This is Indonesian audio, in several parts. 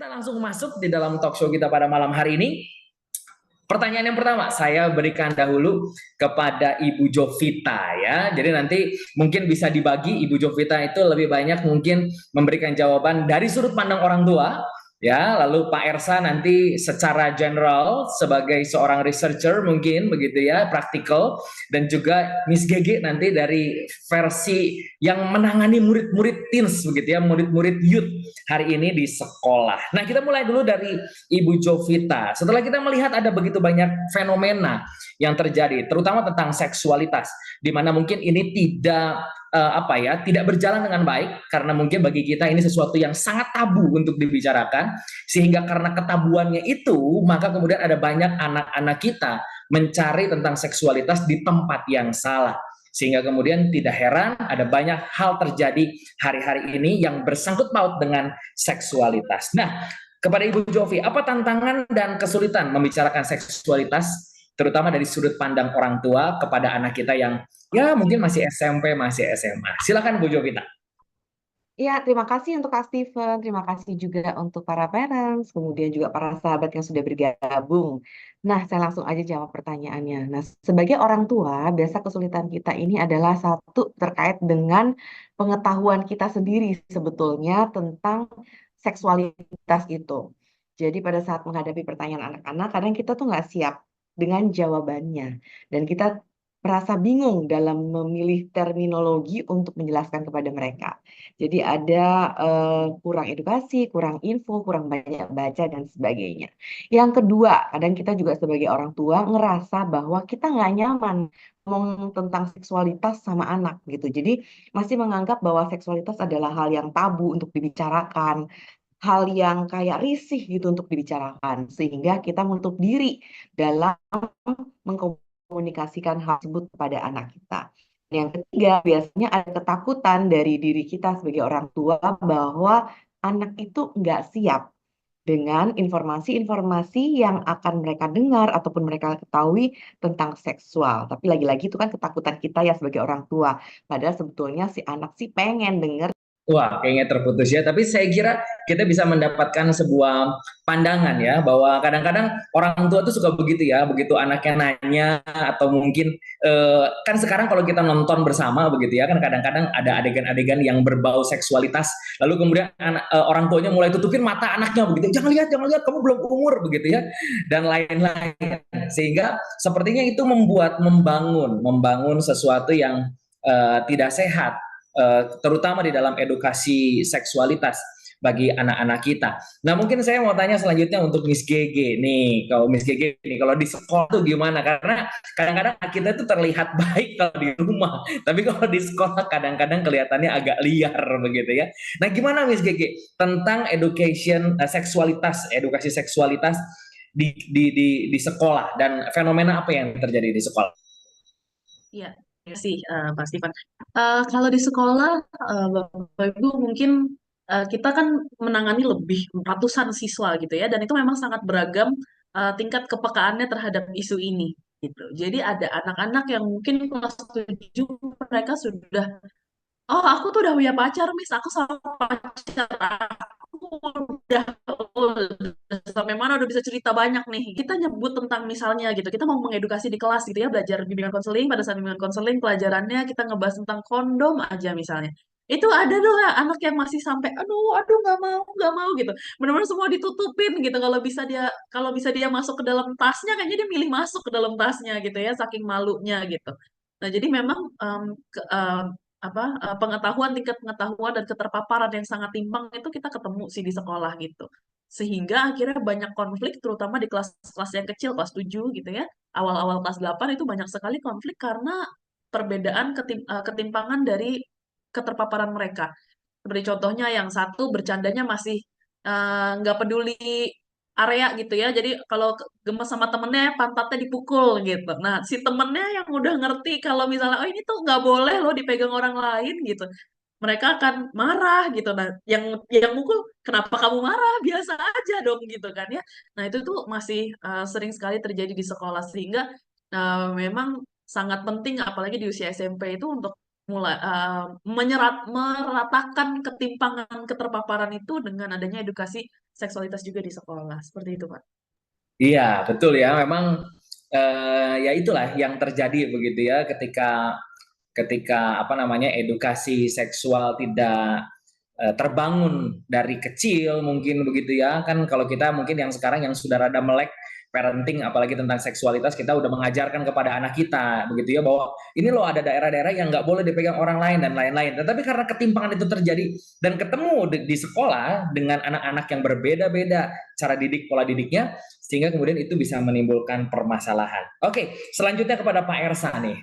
kita langsung masuk di dalam talk show kita pada malam hari ini. Pertanyaan yang pertama, saya berikan dahulu kepada Ibu Jovita ya. Jadi nanti mungkin bisa dibagi, Ibu Jovita itu lebih banyak mungkin memberikan jawaban dari sudut pandang orang tua ya. Lalu Pak Ersa nanti secara general sebagai seorang researcher mungkin begitu ya, praktikal, dan juga Miss Gege nanti dari versi yang menangani murid-murid teens begitu ya, murid-murid youth hari ini di sekolah. Nah, kita mulai dulu dari Ibu Jovita. Setelah kita melihat ada begitu banyak fenomena yang terjadi, terutama tentang seksualitas, di mana mungkin ini tidak berjalan dengan baik karena mungkin bagi kita ini sesuatu yang sangat tabu untuk dibicarakan, sehingga karena ketabuannya itu maka kemudian ada banyak anak-anak kita mencari tentang seksualitas di tempat yang salah. Sehingga kemudian tidak heran ada banyak hal terjadi hari-hari ini yang bersangkut paut dengan seksualitas. Nah, kepada Ibu Jovi, apa tantangan dan kesulitan membicarakan seksualitas, terutama dari sudut pandang orang tua kepada anak kita yang ya mungkin masih SMP, masih SMA? Silakan Bu Jovita. Ya, terima kasih untuk Kak Steven, terima kasih juga untuk para parents, kemudian juga para sahabat yang sudah bergabung. Nah, saya langsung aja jawab pertanyaannya. Nah, sebagai orang tua, biasa kesulitan kita ini adalah satu terkait dengan pengetahuan kita sendiri sebetulnya tentang seksualitas itu. Jadi pada saat menghadapi pertanyaan anak-anak, kadang kita tuh nggak siap dengan jawabannya. Dan kita merasa bingung dalam memilih terminologi untuk menjelaskan kepada mereka. Jadi ada kurang edukasi, kurang info, kurang banyak baca dan sebagainya. Yang kedua, kadang kita juga sebagai orang tua ngerasa bahwa kita nggak nyaman ngomong tentang seksualitas sama anak gitu. Jadi masih menganggap bahwa seksualitas adalah hal yang tabu untuk dibicarakan, hal yang kayak risih gitu untuk dibicarakan, sehingga kita menutup diri dalam mengkomunikasikan hal tersebut kepada anak kita. Yang ketiga, biasanya ada ketakutan dari diri kita sebagai orang tua bahwa anak itu nggak siap dengan informasi-informasi yang akan mereka dengar ataupun mereka ketahui tentang seksual. Tapi lagi-lagi itu kan ketakutan kita ya sebagai orang tua. Padahal sebetulnya si anak sih pengen dengar. Wah, kayaknya terputus ya. Tapi saya kira kita bisa mendapatkan sebuah pandangan ya, bahwa kadang-kadang orang tua tuh suka begitu ya, begitu anaknya nanya atau mungkin kan sekarang kalau kita nonton bersama begitu ya, kan kadang-kadang ada adegan-adegan yang berbau seksualitas, lalu kemudian orang tuanya mulai tutupin mata anaknya begitu, jangan lihat, kamu belum umur begitu ya, dan lain-lain. Sehingga sepertinya itu membangun sesuatu yang tidak sehat, terutama di dalam edukasi seksualitas bagi anak-anak kita. Nah, mungkin saya mau tanya selanjutnya untuk Miss GG nih. Kalau Miss GG nih, kalau di sekolah tuh gimana? Karena kadang-kadang kita itu terlihat baik kalau di rumah, tapi kalau di sekolah kadang-kadang kelihatannya agak liar begitu ya. Nah, gimana Miss GG tentang edukasi seksualitas di sekolah, dan fenomena apa yang terjadi di sekolah? Iya, iya sih, Pak Stefan. Kalau di sekolah, Bapak Ibu mungkin kita kan menangani lebih ratusan siswa gitu ya, dan itu memang sangat beragam tingkat kepekaannya terhadap isu ini gitu. Jadi ada anak-anak yang mungkin kelas 7 mereka sudah, oh aku tuh udah punya pacar, Miss, aku sama pacar aku udah, sampai mana udah bisa cerita banyak nih. Kita nyebut tentang misalnya gitu, kita mau mengedukasi di kelas gitu ya, belajar bimbingan konseling, pada saat bimbingan konseling pelajarannya kita ngebahas tentang kondom aja misalnya. Itu ada tuh ya, anak yang masih sampai, aduh, aduh nggak mau gitu. Benar-benar semua ditutupin gitu. Kalau bisa dia masuk ke dalam tasnya, kayaknya dia milih masuk ke dalam tasnya gitu ya, saking malunya gitu. Nah, jadi memang tingkat pengetahuan dan keterpaparan yang sangat timpang itu kita ketemu sih di sekolah gitu. Sehingga akhirnya banyak konflik terutama di kelas-kelas yang kecil, kelas 7 gitu ya. Awal-awal kelas 8 itu banyak sekali konflik karena perbedaan ketimpangan dari keterpaparan mereka. Seperti contohnya yang satu bercandanya masih nggak peduli area gitu ya. Jadi kalau gemes sama temennya pantatnya dipukul gitu. Nah, si temennya yang udah ngerti kalau misalnya oh ini tuh nggak boleh loh dipegang orang lain gitu. Mereka akan marah gitu. Nah, yang mukul kenapa kamu marah? Biasa aja dong gitu kan ya. Nah, itu tuh masih sering sekali terjadi di sekolah sehingga memang sangat penting apalagi di usia SMP itu untuk mulai meratakan ketimpangan keterpaparan itu dengan adanya edukasi seksualitas juga di sekolah. Seperti itu, Pak. Iya, betul ya. Memang ya itulah yang terjadi begitu ya ketika ketika apa namanya edukasi seksual tidak terbangun dari kecil mungkin begitu ya kan kalau kita mungkin yang sekarang yang sudah rada melek parenting apalagi tentang seksualitas kita udah mengajarkan kepada anak kita begitu ya bahwa ini loh ada daerah-daerah yang nggak boleh dipegang orang lain dan lain-lain tetapi karena ketimpangan itu terjadi dan ketemu di sekolah dengan anak-anak yang berbeda-beda cara didik pola didiknya sehingga kemudian itu bisa menimbulkan permasalahan. Oke, selanjutnya kepada Pak Ersa nih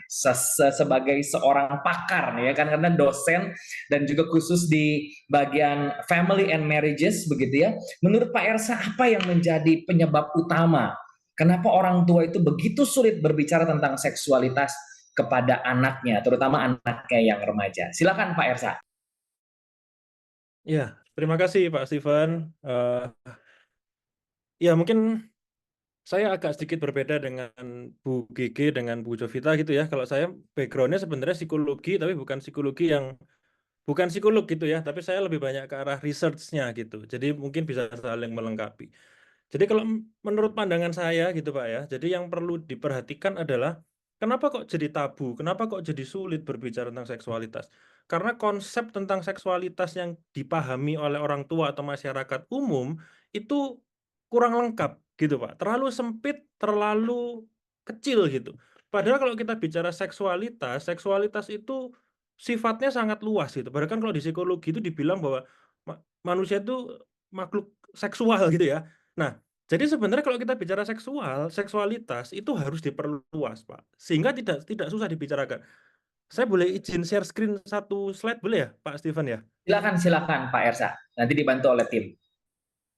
sebagai seorang pakar nih ya kan karena dosen dan juga khusus di bagian family and marriages begitu ya. Menurut Pak Ersa apa yang menjadi penyebab utama kenapa orang tua itu begitu sulit berbicara tentang seksualitas kepada anaknya, terutama anaknya yang remaja? Silakan Pak Ersa. Ya, terima kasih Pak Steven. Ya mungkin saya agak sedikit berbeda dengan Bu Gigi dengan Bu Jovita gitu ya. Kalau saya backgroundnya sebenarnya psikologi, tapi bukan psikolog gitu ya. Tapi saya lebih banyak ke arah research-nya gitu. Jadi mungkin bisa saling melengkapi. Jadi kalau menurut pandangan saya gitu Pak ya, jadi yang perlu diperhatikan adalah kenapa kok jadi tabu, kenapa kok jadi sulit berbicara tentang seksualitas. Karena konsep tentang seksualitas yang dipahami oleh orang tua atau masyarakat umum itu kurang lengkap gitu Pak. Terlalu sempit, terlalu kecil gitu. Padahal kalau kita bicara seksualitas, seksualitas itu sifatnya sangat luas gitu. Bahkan kalau di psikologi itu dibilang bahwa manusia itu makhluk seksual gitu ya. Nah, jadi sebenarnya kalau kita bicara seksualitas itu harus diperluas, Pak. Sehingga tidak susah dibicarakan. Saya boleh izin share screen satu slide boleh ya, Pak Steven ya? Silakan Pak Ersa. Nanti dibantu oleh tim.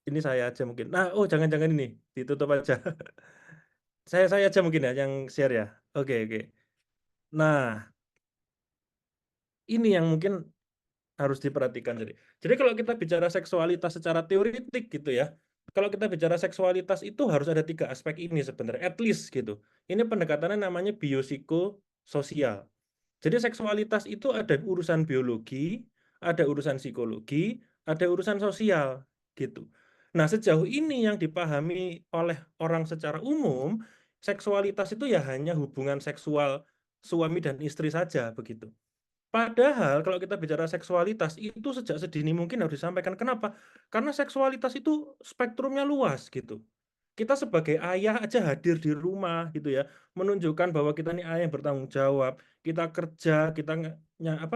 Ini saya aja mungkin. Nah, oh jangan-jangan ini ditutup aja. Saya aja mungkin ya yang share ya. Oke, oke. Nah, ini yang mungkin harus diperhatikan. Jadi kalau kita bicara seksualitas secara teoritik gitu ya, kalau kita bicara seksualitas itu harus ada 3 aspek ini sebenarnya, at least gitu. Ini pendekatannya namanya biopsikososial. Jadi seksualitas itu ada urusan biologi, ada urusan psikologi, ada urusan sosial gitu. Nah, sejauh ini yang dipahami oleh orang secara umum, seksualitas itu ya hanya hubungan seksual suami dan istri saja begitu. Padahal kalau kita bicara seksualitas itu sejak sedini mungkin harus disampaikan. Kenapa? Karena seksualitas itu spektrumnya luas gitu. Kita sebagai ayah aja hadir di rumah gitu ya, menunjukkan bahwa kita nih ayah yang bertanggung jawab. Kita kerja, kita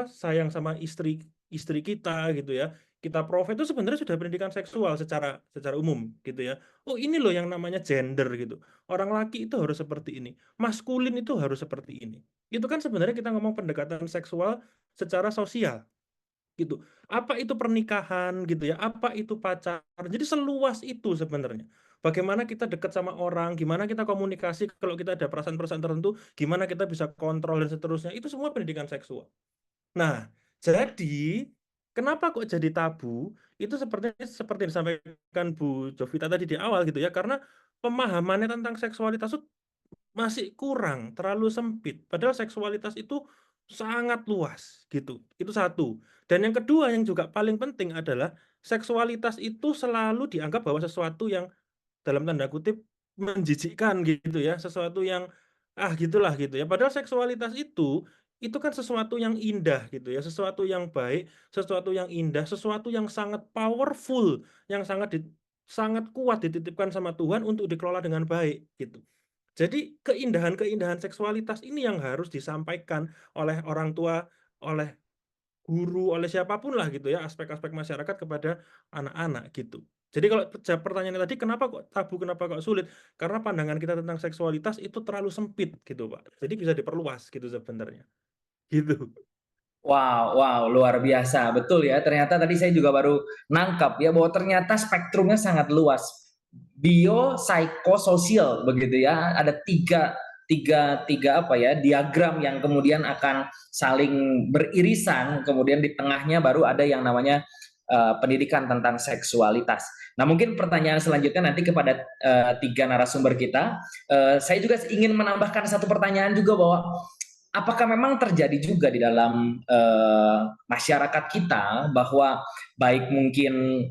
sayang sama istri kita gitu ya. Kita profit itu sebenarnya sudah pendidikan seksual secara umum gitu ya. Oh, ini loh yang namanya gender gitu. Orang laki itu harus seperti ini, maskulin itu harus seperti ini. Itu kan sebenarnya kita ngomong pendekatan seksual secara sosial gitu. Apa itu pernikahan gitu ya? Apa itu pacaran? Jadi seluas itu sebenarnya. Bagaimana kita dekat sama orang, gimana kita komunikasi kalau kita ada perasaan-perasaan tertentu, gimana kita bisa kontrol dan seterusnya. Itu semua pendidikan seksual. Nah, jadi kenapa kok jadi tabu? Itu seperti disampaikan Bu Jovita tadi di awal gitu ya, karena pemahamannya tentang seksualitas itu masih kurang, terlalu sempit. Padahal seksualitas itu sangat luas gitu. Itu satu. Dan yang kedua yang juga paling penting adalah seksualitas itu selalu dianggap bahwa sesuatu yang dalam tanda kutip menjijikkan gitu ya, sesuatu yang gitulah gitu ya. Padahal seksualitas itu kan sesuatu yang indah gitu ya, sesuatu yang baik, sesuatu yang indah, sesuatu yang sangat powerful, yang sangat kuat dititipkan sama Tuhan untuk dikelola dengan baik gitu. Jadi keindahan-keindahan seksualitas ini yang harus disampaikan oleh orang tua, oleh guru, oleh siapapun lah gitu ya, aspek-aspek masyarakat kepada anak-anak gitu. Jadi kalau pertanyaannya tadi kenapa kok tabu, kenapa kok sulit? Karena pandangan kita tentang seksualitas itu terlalu sempit gitu, Pak. Jadi bisa diperluas gitu sebenarnya. Gitu. Wow, luar biasa. Betul ya, ternyata tadi saya juga baru nangkap ya bahwa ternyata spektrumnya sangat luas. Biopsikososial begitu ya. Ada tiga apa ya diagram yang kemudian akan saling beririsan. Kemudian di tengahnya baru ada yang namanya pendidikan tentang seksualitas. Nah, mungkin pertanyaan selanjutnya nanti kepada tiga narasumber kita. Saya juga ingin menambahkan satu pertanyaan juga bahwa apakah memang terjadi juga di dalam masyarakat kita bahwa baik mungkin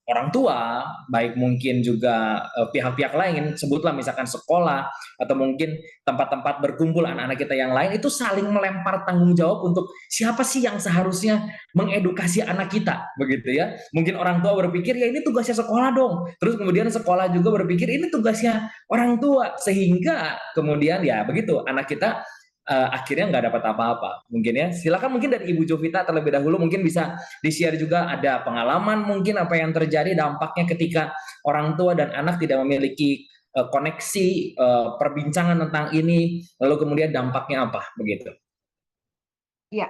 orang tua, baik mungkin juga pihak-pihak lain, sebutlah misalkan sekolah atau mungkin tempat-tempat berkumpul anak-anak kita yang lain, itu saling melempar tanggung jawab untuk siapa sih yang seharusnya mengedukasi anak kita, begitu ya. Mungkin orang tua berpikir ya ini tugasnya sekolah dong, terus kemudian sekolah juga berpikir ini tugasnya orang tua, sehingga kemudian ya begitu anak kita akhirnya nggak dapat apa-apa. Mungkin ya, silakan mungkin dari Ibu Jovita terlebih dahulu mungkin bisa di-share juga ada pengalaman mungkin apa yang terjadi dampaknya ketika orang tua dan anak tidak memiliki koneksi perbincangan tentang ini, lalu kemudian dampaknya apa begitu. Ya,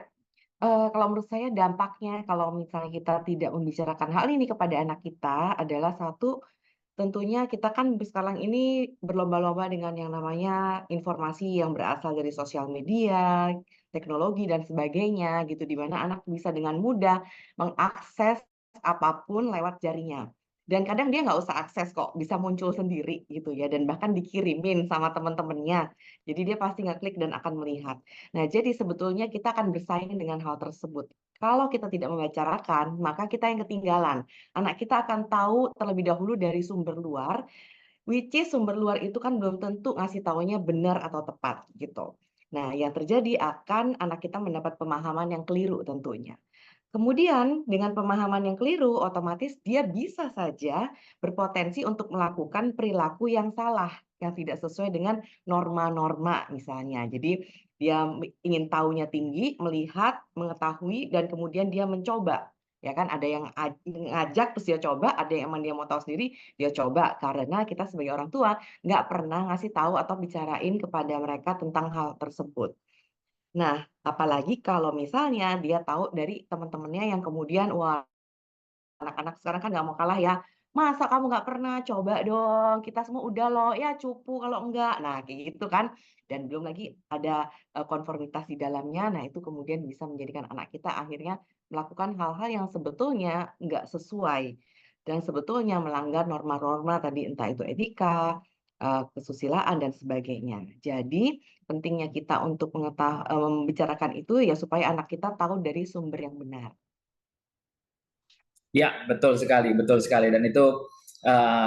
kalau menurut saya dampaknya kalau misalnya kita tidak membicarakan hal ini kepada anak kita adalah satu, tentunya kita kan sekarang ini berlomba-lomba dengan yang namanya informasi yang berasal dari sosial media, teknologi dan sebagainya gitu, di mana anak bisa dengan mudah mengakses apapun lewat jarinya. Dan kadang dia nggak usah akses kok, bisa muncul sendiri gitu ya, dan bahkan dikirimin sama teman-temannya. Jadi dia pasti ngeklik dan akan melihat. Nah, jadi sebetulnya kita akan bersaing dengan hal tersebut. Kalau kita tidak membicarakan, maka kita yang ketinggalan. Anak kita akan tahu terlebih dahulu dari sumber luar, which is sumber luar itu kan belum tentu ngasih taunya benar atau tepat gitu. Nah, yang terjadi akan anak kita mendapat pemahaman yang keliru tentunya. Kemudian dengan pemahaman yang keliru, otomatis dia bisa saja berpotensi untuk melakukan perilaku yang salah, yang tidak sesuai dengan norma-norma misalnya. Jadi dia ingin tahunya tinggi, melihat, mengetahui, dan kemudian dia mencoba. Ya kan, ada yang ngajak terus dia coba, ada yang emang dia mau tahu sendiri, dia coba. Karena kita sebagai orang tua nggak pernah ngasih tahu atau bicarain kepada mereka tentang hal tersebut. Nah, apalagi kalau misalnya dia tahu dari teman-temannya yang kemudian, wah, anak-anak sekarang kan nggak mau kalah ya, "Masa kamu nggak pernah? Coba dong, kita semua udah loh, ya cupu kalau enggak." Nah, kayak gitu kan. Dan belum lagi ada konformitas di dalamnya. Nah, itu kemudian bisa menjadikan anak kita akhirnya melakukan hal-hal yang sebetulnya nggak sesuai dan sebetulnya melanggar norma-norma tadi, entah itu etika, kesusilaan dan sebagainya. Jadi, pentingnya kita untuk membicarakan itu ya supaya anak kita tahu dari sumber yang benar. Ya, betul sekali, dan itu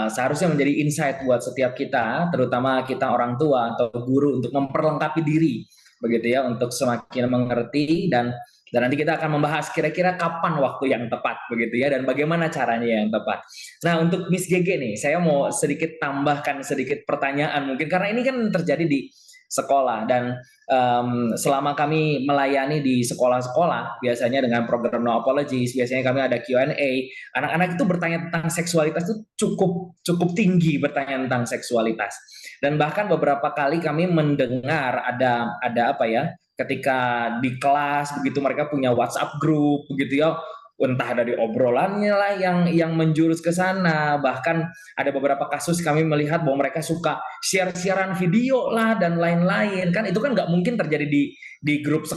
seharusnya menjadi insight buat setiap kita, terutama kita orang tua atau guru untuk memperlengkapi diri, begitu ya, untuk semakin mengerti dan nanti kita akan membahas kira-kira kapan waktu yang tepat, begitu ya, dan bagaimana caranya yang tepat. Nah, untuk Miss GG nih, saya mau sedikit tambahkan sedikit pertanyaan mungkin karena ini kan terjadi di sekolah dan selama kami melayani di sekolah-sekolah, biasanya dengan program No Apologies, biasanya kami ada Q&A, anak-anak itu bertanya tentang seksualitas itu cukup tinggi bertanya tentang seksualitas. Dan bahkan beberapa kali kami mendengar ada apa ya, ketika di kelas begitu mereka punya WhatsApp group begitu ya, entah dari obrolannya lah yang menjurus ke sana. Bahkan ada beberapa kasus kami melihat bahwa mereka suka share-sharean video lah dan lain-lain, kan itu kan nggak mungkin terjadi di grup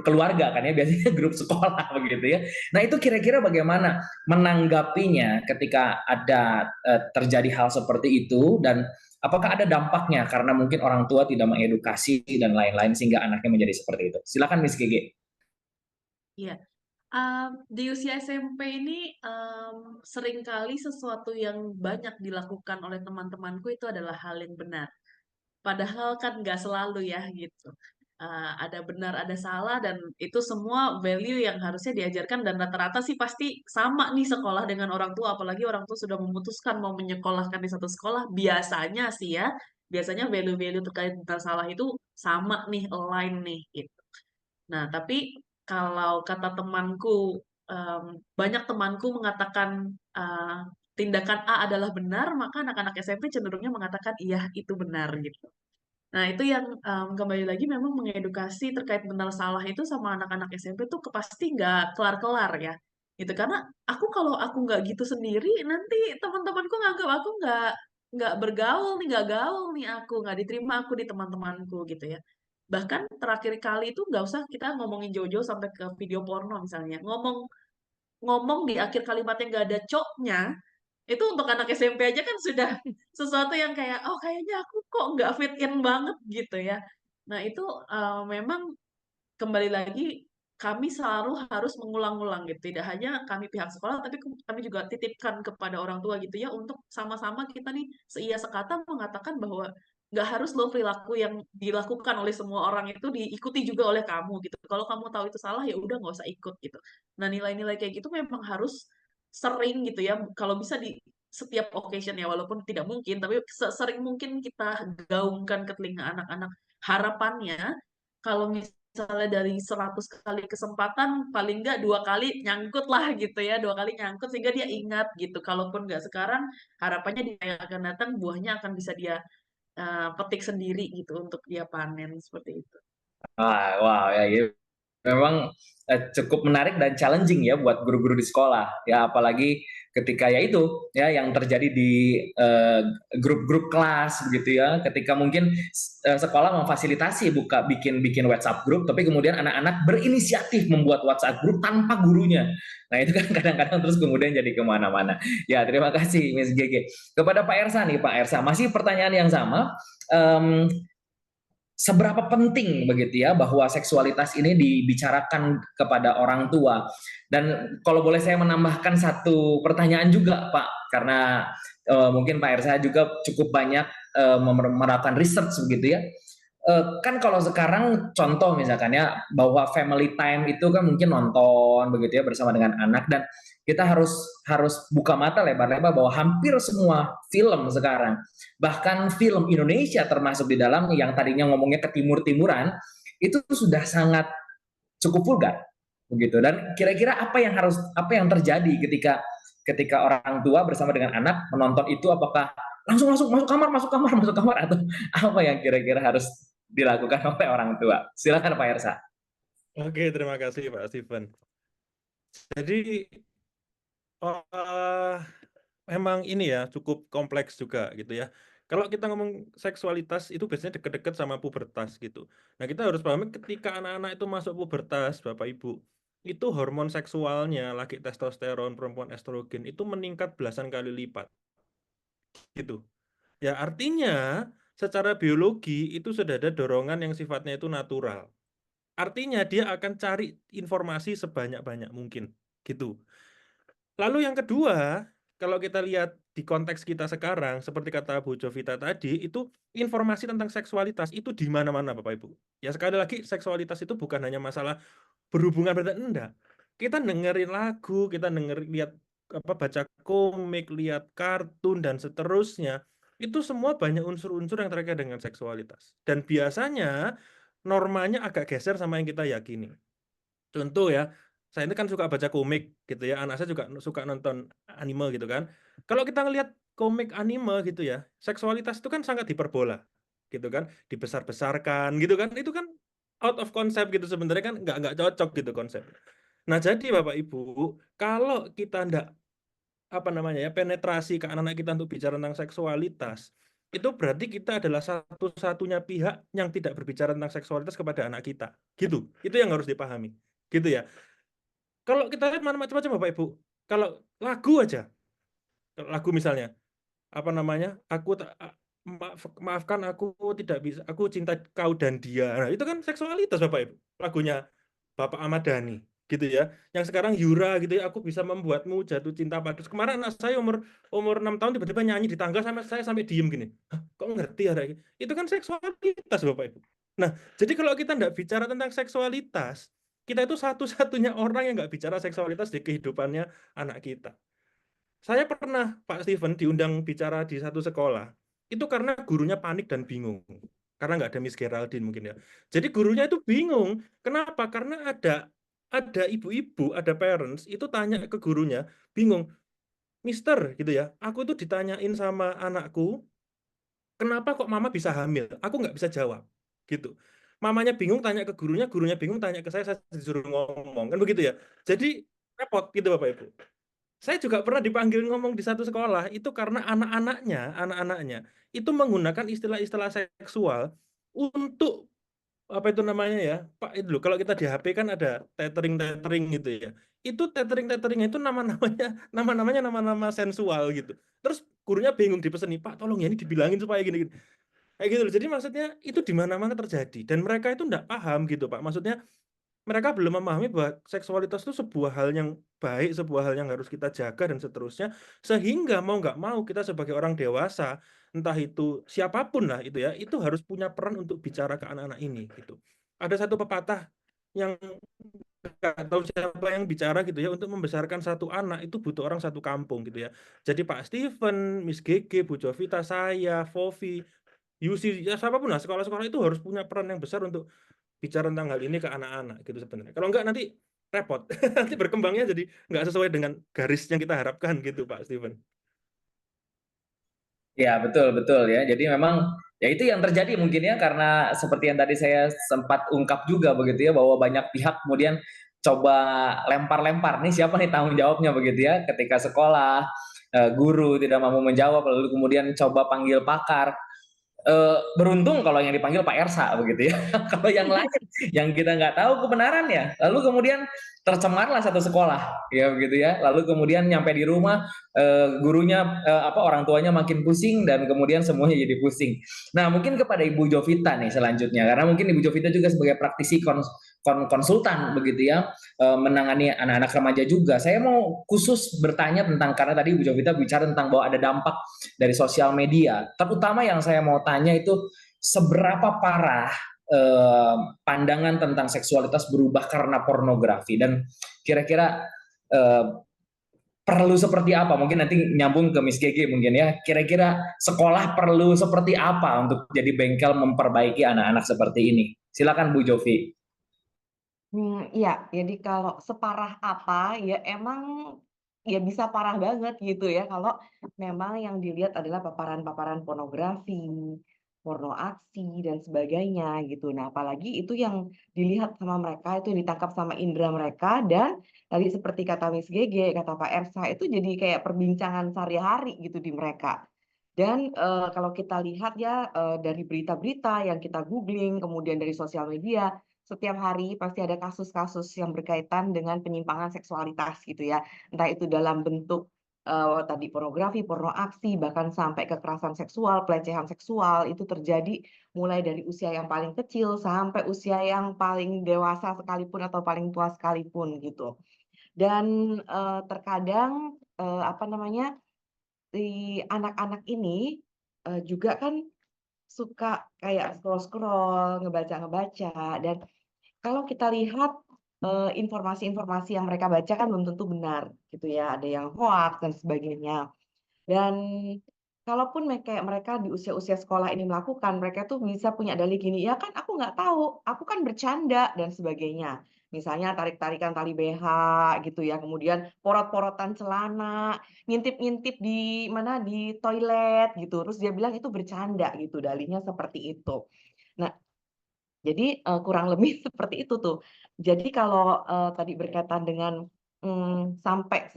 keluarga kan ya, biasanya grup sekolah begitu ya. Nah, itu kira-kira bagaimana menanggapinya ketika ada terjadi hal seperti itu, dan apakah ada dampaknya karena mungkin orang tua tidak mengedukasi dan lain-lain sehingga anaknya menjadi seperti itu. Silakan Miss Gigi. Iya. Di usia SMP ini seringkali sesuatu yang banyak dilakukan oleh teman-temanku itu adalah hal yang benar. Padahal kan nggak selalu ya gitu. Ada benar, ada salah, dan itu semua value yang harusnya diajarkan, dan rata-rata sih pasti sama nih sekolah dengan orang tua, apalagi orang tua sudah memutuskan mau menyekolahkan di satu sekolah, biasanya sih ya, biasanya value-value terkait benar salah itu sama nih, align nih gitu. Nah, tapi kalau kata temanku, banyak temanku mengatakan tindakan A adalah benar, maka anak-anak SMP cenderungnya mengatakan iya itu benar gitu. Nah, itu yang kembali lagi memang mengedukasi terkait benar salah itu sama anak-anak SMP tuh pasti nggak kelar-kelar ya. Gitu. Karena kalau aku nggak gitu sendiri, nanti teman-temanku nganggap aku nggak bergaul nih, nggak gaul nih aku, nggak diterima aku di teman-temanku gitu ya. Bahkan terakhir kali itu nggak usah kita ngomongin jauh-jauh sampai ke video porno misalnya. Ngomong ngomong di akhir kalimatnya nggak ada coknya, itu untuk anak SMP aja kan sudah sesuatu yang kayak, "Oh kayaknya aku kok nggak fit in banget," gitu ya. Nah itu, memang kembali lagi kami selalu harus mengulang-ulang gitu. Tidak hanya kami pihak sekolah, tapi kami juga titipkan kepada orang tua gitu ya, untuk sama-sama kita nih seia sekata mengatakan bahwa nggak harus loh perilaku yang dilakukan oleh semua orang itu diikuti juga oleh kamu gitu. Kalau kamu tahu itu salah ya udah nggak usah ikut gitu. Nah nilai-nilai kayak gitu memang harus sering gitu ya. Kalau bisa di setiap occasion ya, walaupun tidak mungkin, tapi sering mungkin kita gaungkan ke telinga anak-anak. Harapannya kalau misalnya dari 100 kali kesempatan, paling nggak 2 kali nyangkut lah gitu ya, 2 kali nyangkut sehingga dia ingat gitu. Kalaupun nggak sekarang, harapannya di yang akan datang buahnya akan bisa dia petik sendiri gitu untuk dia panen seperti itu. Wah, wow, ya, ya. Memang cukup menarik dan challenging ya buat guru-guru di sekolah ya, apalagi ketika ya itu ya yang terjadi di eh, grup-grup kelas begitu ya, ketika mungkin sekolah memfasilitasi bikin WhatsApp grup, tapi kemudian anak-anak berinisiatif membuat WhatsApp grup tanpa gurunya. Nah itu kan kadang-kadang terus kemudian jadi kemana-mana. Ya terima kasih Miss GG. Kepada Pak Ersa nih, Pak Ersa, masih pertanyaan yang sama. Em, Seberapa penting begitu ya bahwa seksualitas ini dibicarakan kepada orang tua? Dan kalau boleh saya menambahkan satu pertanyaan juga Pak, karena mungkin Pak Ersa juga cukup banyak melakukan research begitu ya. Kan kalau sekarang contoh misalkan ya, bahwa family time itu kan mungkin nonton begitu ya bersama dengan anak, dan kita harus buka mata lebar-lebar bahwa hampir semua film sekarang, bahkan film Indonesia termasuk di dalam yang tadinya ngomongnya ke timur-timuran, itu sudah sangat cukup vulgar begitu. Dan kira-kira apa yang terjadi ketika orang tua bersama dengan anak menonton itu, apakah langsung masuk masuk kamar, atau apa yang kira-kira harus dilakukan oleh orang tua? Silakan Pak Ersa. Oke, terima kasih Pak Steven. Jadi eh, memang ini ya cukup kompleks juga gitu ya. Kalau kita ngomong seksualitas itu biasanya deket-deket sama pubertas gitu. Nah kita harus pahami ketika anak-anak itu masuk pubertas, Bapak Ibu, itu hormon seksualnya, laki testosteron, perempuan estrogen, itu meningkat belasan kali lipat gitu. Ya artinya secara biologi itu sudah ada dorongan yang sifatnya itu natural. Artinya dia akan cari informasi sebanyak-banyak mungkin gitu. Lalu yang kedua, kalau kita lihat di konteks kita sekarang, seperti kata Bu Jovita tadi, itu informasi tentang seksualitas itu di mana-mana Bapak Ibu. Ya sekali lagi, seksualitas itu bukan hanya masalah berhubungan pada enggak. Kita dengerin lagu, kita lihat baca komik, lihat kartun dan seterusnya. Itu semua banyak unsur-unsur yang terkait dengan seksualitas. Dan biasanya normanya agak geser sama yang kita yakini. Contoh ya, saya ini kan suka baca komik gitu ya, anak saya juga suka nonton anime gitu kan. Kalau kita ngelihat komik anime gitu ya, seksualitas itu kan sangat hiperbola gitu kan, dibesar-besarkan gitu kan, itu kan out of concept gitu sebenarnya, kan nggak cocok gitu konsep. Nah jadi Bapak Ibu, kalau kita ndak apa namanya ya penetrasi ke anak-anak kita untuk bicara tentang seksualitas, itu berarti kita adalah satu-satunya pihak yang tidak berbicara tentang seksualitas kepada anak kita gitu. Itu yang harus dipahami gitu ya. Kalau kita lihat mana macam-macam Bapak Ibu, kalau lagu aja, lagu misalnya apa namanya, maafkan aku tidak bisa, aku cinta kau dan dia. Nah itu kan seksualitas Bapak Ibu, lagunya Bapak Ahmad Dhani gitu ya. Yang sekarang Yura gitu ya, aku bisa membuatmu jatuh cinta padaku. Kemarin anak saya umur umur 6 tahun tiba-tiba nyanyi di tangga, sampai diem gini. Hah, kok ngerti ya? Itu kan seksualitas Bapak Ibu. Nah, jadi kalau kita nggak bicara tentang seksualitas, kita itu satu-satunya orang yang nggak bicara seksualitas di kehidupannya anak kita. Saya pernah, Pak Steven, diundang bicara di satu sekolah. Itu karena gurunya panik dan bingung. Karena nggak ada Miss Geraldine mungkin ya. Jadi gurunya itu bingung. Kenapa? Karena ada ibu-ibu, ada parents, itu tanya ke gurunya, bingung. Mister, gitu ya, aku itu ditanyain sama anakku, kenapa kok mama bisa hamil? Aku nggak bisa jawab. Gitu. Mamanya bingung tanya ke gurunya bingung tanya ke saya disuruh ngomong. Kan begitu ya. Jadi repot gitu Bapak Ibu. Saya juga pernah dipanggil ngomong di satu sekolah itu karena anak-anaknya itu menggunakan istilah-istilah seksual untuk apa itu namanya ya, Pak, itu loh, kalau kita di HP kan ada tethering gitu ya. Itu tethering itu nama-namanya nama-nama sensual gitu. Terus gurunya bingung dipeseni, Pak, tolong ya ini dibilangin supaya gini-gini. Kayak gitu loh. Jadi maksudnya itu di mana-mana terjadi dan mereka itu enggak paham gitu, Pak. Maksudnya mereka belum memahami bahwa seksualitas itu sebuah hal yang baik, sebuah hal yang harus kita jaga dan seterusnya, sehingga mau nggak mau kita sebagai orang dewasa, entah itu siapapun lah itu ya, itu harus punya peran untuk bicara ke anak-anak ini gitu. Ada satu pepatah yang nggak tahu siapa yang bicara gitu ya, untuk membesarkan satu anak itu butuh orang satu kampung gitu ya. Jadi Pak Steven, Miss Gege, Bu Jovita, saya, Fofi, Yusi, ya siapapun lah, sekolah-sekolah itu harus punya peran yang besar untuk bicara tentang hal ini ke anak-anak gitu sebenarnya. Kalau enggak nanti repot, nanti berkembangnya jadi nggak sesuai dengan garis yang kita harapkan gitu Pak Steven. Ya, betul, betul ya. Jadi memang ya itu yang terjadi mungkin ya, karena seperti yang tadi saya sempat ungkap juga begitu ya, bahwa banyak pihak kemudian coba lempar-lempar nih siapa nih tanggung jawabnya begitu ya, ketika sekolah guru tidak mau menjawab lalu kemudian coba panggil pakar. Beruntung kalau yang dipanggil Pak Ersa begitu ya. Kalau yang lain yang kita nggak tahu kebenarannya, lalu kemudian tercemarlah satu sekolah, ya begitu ya. Lalu kemudian nyampe di rumah, gurunya orang tuanya makin pusing dan kemudian semuanya jadi pusing. Nah, mungkin kepada Ibu Jovita nih selanjutnya, karena mungkin Ibu Jovita juga sebagai praktisi konsultan begitu ya, menangani anak-anak remaja juga. Saya mau khusus bertanya tentang, karena tadi Ibu Jovita bicara tentang bahwa ada dampak dari sosial media. Terutama yang saya mau tanya itu seberapa parah pandangan tentang seksualitas berubah karena pornografi, dan kira-kira perlu seperti apa? Mungkin nanti nyambung ke Miss Gege mungkin ya. Kira-kira sekolah perlu seperti apa untuk jadi bengkel memperbaiki anak-anak seperti ini? Silakan Bu Jovi. Iya, jadi kalau separah apa, ya emang ya bisa parah banget gitu ya kalau memang yang dilihat adalah paparan-paparan pornografi, porno aksi dan sebagainya gitu. Nah, apalagi itu yang dilihat sama mereka, itu yang ditangkap sama indera mereka, dan tadi seperti kata Miss Gege, kata Pak Ersa, itu jadi kayak perbincangan sehari-hari gitu di mereka. Dan kalau kita lihat ya, dari berita-berita yang kita googling, kemudian dari sosial media, setiap hari pasti ada kasus-kasus yang berkaitan dengan penyimpangan seksualitas gitu ya. Entah itu dalam bentuk tadi pornografi, porno aksi, bahkan sampai kekerasan seksual, pelecehan seksual itu terjadi mulai dari usia yang paling kecil sampai usia yang paling dewasa sekalipun atau paling tua sekalipun gitu. Dan terkadang apa namanya, si anak-anak ini juga kan suka kayak scroll-scroll, ngebaca-ngebaca, dan kalau kita lihat informasi-informasi yang mereka baca kan belum tentu benar gitu ya, ada yang hoaks dan sebagainya. Dan kalaupun mereka di usia-usia sekolah ini melakukan, mereka tuh bisa punya dalih gini, "Ya kan aku nggak tahu, aku kan bercanda," dan sebagainya. Misalnya tarik-tarikan tali BH gitu ya, kemudian porot-porotan celana, ngintip-ngintip di mana, di toilet gitu, terus dia bilang itu bercanda gitu, dalihnya seperti itu. Nah, jadi, kurang lebih seperti itu tuh. Jadi kalau, tadi berkaitan dengan, sampai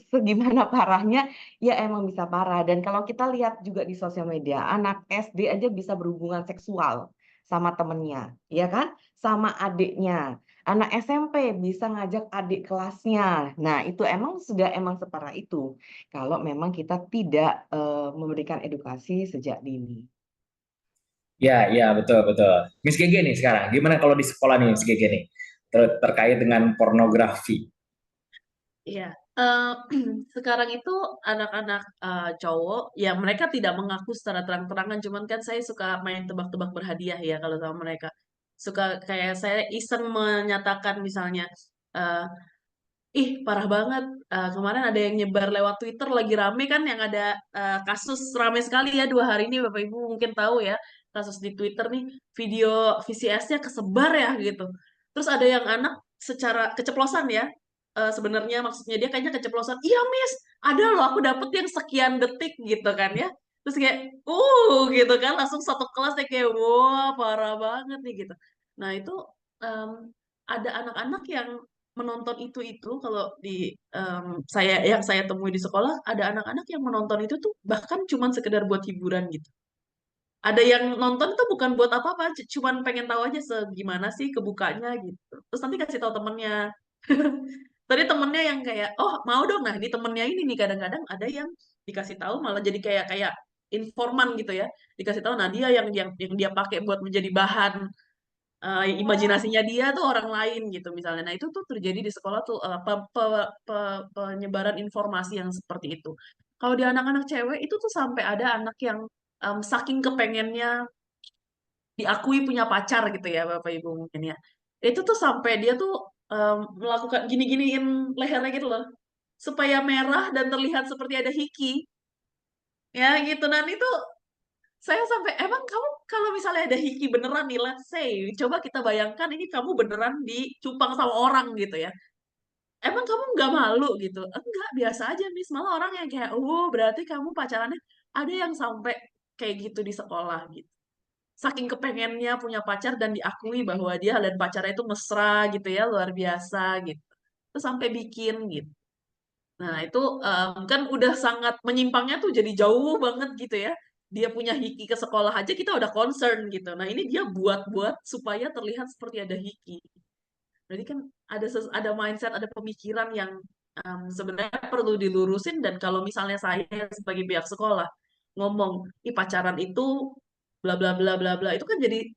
segimana parahnya, ya emang bisa parah. Dan kalau kita lihat juga di sosial media, anak SD aja bisa berhubungan seksual sama temennya, ya kan? Sama adiknya. Anak SMP bisa ngajak adik kelasnya. Nah, itu emang separah itu, kalau memang kita tidak, memberikan edukasi sejak dini. Ya, ya, betul, betul. Miss Gege nih sekarang, gimana kalau di sekolah nih Miss Gege nih, terkait dengan pornografi? Iya, sekarang itu anak-anak cowok ya mereka tidak mengaku secara terang-terangan, cuman kan saya suka main tebak-tebak berhadiah ya kalau sama mereka. Suka kayak saya iseng menyatakan misalnya, eh, ih parah banget, kemarin ada yang nyebar lewat Twitter lagi rame kan yang ada kasus rame sekali ya 2 hari ini Bapak Ibu mungkin tahu ya, kasus di Twitter nih video VCS-nya kesebar ya gitu. Terus ada yang anak secara keceplosan ya, sebenarnya maksudnya dia kayaknya keceplosan, iya Miss, ada loh aku dapet yang sekian detik gitu kan ya. Terus kayak, gitu kan langsung satu kelas deh kayak, wah parah banget nih gitu. Nah itu em, ada anak-anak yang menonton itu kalau di yang saya temui di sekolah ada anak-anak yang menonton itu tuh bahkan cuman sekedar buat hiburan gitu. Ada yang nonton tuh bukan buat apa-apa, cuman pengen tahu aja segimana sih kebukanya gitu. Terus nanti kasih tahu temennya. Tadi temennya yang kayak, oh mau dong, nah ini temennya ini nih kadang-kadang ada yang dikasih tahu malah jadi kayak kayak informan gitu ya, dikasih tahu, nah dia yang dia pakai buat menjadi bahan imajinasinya dia tuh orang lain gitu misalnya. Nah, itu tuh terjadi di sekolah tuh penyebaran informasi yang seperti itu. Kalau di anak-anak cewek itu tuh sampai ada anak yang saking kepengennya diakui punya pacar gitu ya Bapak Ibu mungkin ya. Itu tuh sampai dia tuh melakukan gini-giniin lehernya gitu loh. Supaya merah dan terlihat seperti ada hiki. Ya gitu. Dan itu saya sampai, emang kamu kalau misalnya ada hiki beneran nih, let's say, coba kita bayangkan ini kamu beneran dicupang sama orang gitu ya. Emang kamu nggak malu gitu? Enggak, biasa aja, Miss. Malah orang yang kayak, oh berarti kamu pacarannya, ada yang sampai kayak gitu di sekolah gitu. Saking kepengennya punya pacar dan diakui bahwa dia dan pacarnya itu mesra gitu ya, luar biasa gitu. Terus sampai bikin gitu. Nah, itu kan udah sangat menyimpangnya tuh jadi jauh banget gitu ya. Dia punya hiki ke sekolah aja kita udah concern gitu. Nah, ini dia buat-buat supaya terlihat seperti ada hiki. Berarti kan ada mindset, ada pemikiran yang sebenarnya perlu dilurusin dan kalau misalnya saya sebagai pihak sekolah ngomong, "Ih, pacaran itu bla bla bla bla bla." Itu kan jadi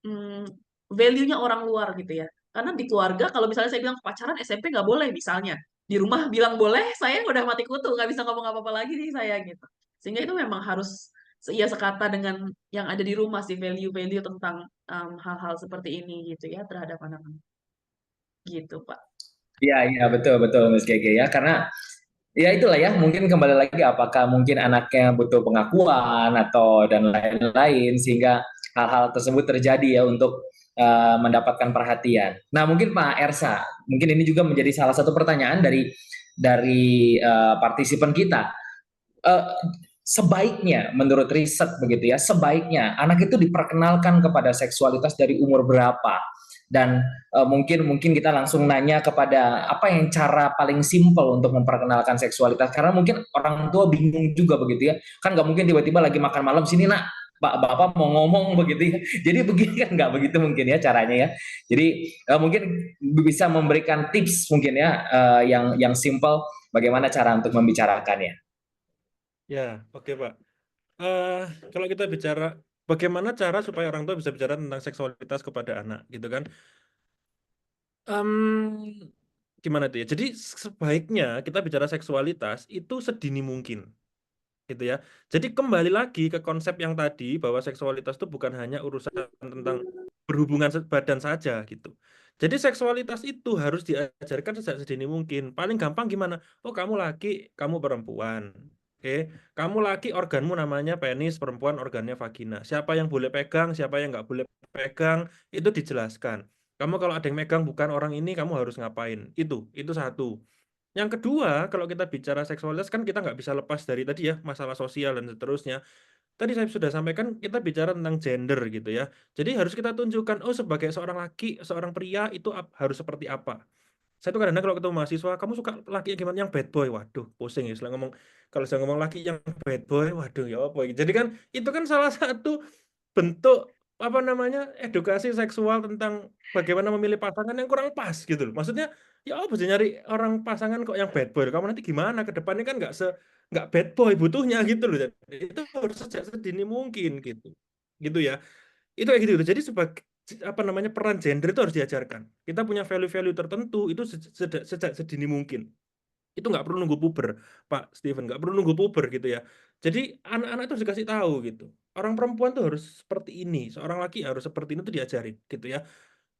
mm, value-nya orang luar gitu ya. Karena di keluarga kalau misalnya saya bilang pacaran SMP nggak boleh misalnya, di rumah bilang boleh, saya udah mati kutu, nggak bisa ngomong apa-apa lagi nih saya gitu. Sehingga itu memang harus ya sekata dengan yang ada di rumah sih value-value tentang hal-hal seperti ini gitu ya terhadap anak-anak. Gitu, Pak. Iya, iya, betul, betul, Mas Gege ya. Karena ya itulah ya, mungkin kembali lagi apakah mungkin anaknya butuh pengakuan atau dan lain-lain sehingga hal-hal tersebut terjadi ya untuk mendapatkan perhatian. Nah, mungkin Pak Ersa, mungkin ini juga menjadi salah satu pertanyaan dari partisipan kita. Eh, Sebaiknya menurut riset begitu ya, sebaiknya anak itu diperkenalkan kepada seksualitas dari umur berapa? Dan mungkin kita langsung nanya kepada apa yang cara paling simpel untuk memperkenalkan seksualitas, karena mungkin orang tua bingung juga begitu ya, kan nggak mungkin tiba-tiba lagi makan malam sini nak bapak mau ngomong begitu ya, jadi begini kan nggak begitu mungkin ya caranya ya. Jadi mungkin bisa memberikan tips mungkin ya, yang simpel bagaimana cara untuk membicarakannya. Ya, oke Pak. Kalau kita bicara bagaimana cara supaya orang tua bisa bicara tentang seksualitas kepada anak, gitu kan? Em, Gimana tuh ya? Jadi sebaiknya kita bicara seksualitas itu sedini mungkin, gitu ya. Jadi kembali lagi ke konsep yang tadi bahwa seksualitas itu bukan hanya urusan tentang berhubungan badan saja, gitu. Jadi seksualitas itu harus diajarkan sejak sedini mungkin. Paling gampang gimana? Oh, kamu laki, kamu perempuan. Oke, kamu laki organmu namanya penis, perempuan organnya vagina. Siapa yang boleh pegang, siapa yang nggak boleh pegang, itu dijelaskan. Kamu kalau ada yang megang bukan orang ini, kamu harus ngapain. Itu satu. Yang kedua, kalau kita bicara seksualitas kan kita nggak bisa lepas dari tadi ya, masalah sosial dan seterusnya. Tadi saya sudah sampaikan kita bicara tentang gender gitu ya. Jadi harus kita tunjukkan, oh sebagai seorang laki, seorang pria itu harus seperti apa. Saya tuh kadang-kadang kalau ketemu mahasiswa, kamu suka laki yang gimana? Yang bad boy. Waduh, pusing ya. Kalau saya ngomong laki yang bad boy, waduh ya apa ya. Jadi kan itu kan salah satu bentuk apa namanya edukasi seksual tentang bagaimana memilih pasangan yang kurang pas gitu loh. Maksudnya ya apa sih nyari orang pasangan kok yang bad boy? Kamu nanti gimana ke depannya kan nggak bad boy butuhnya gitu loh. Jadi itu harus sejak sedini mungkin gitu. Gitu ya. Itu kayak gitu. Jadi sebagai apa namanya peran gender itu harus diajarkan. Kita punya value-value tertentu itu sejak sedini mungkin. Itu nggak perlu nunggu puber, Pak Steven, nggak perlu nunggu puber gitu ya. Jadi anak-anak itu harus dikasih tahu gitu. Orang perempuan tuh harus seperti ini, seorang laki harus seperti ini tuh diajarin gitu ya.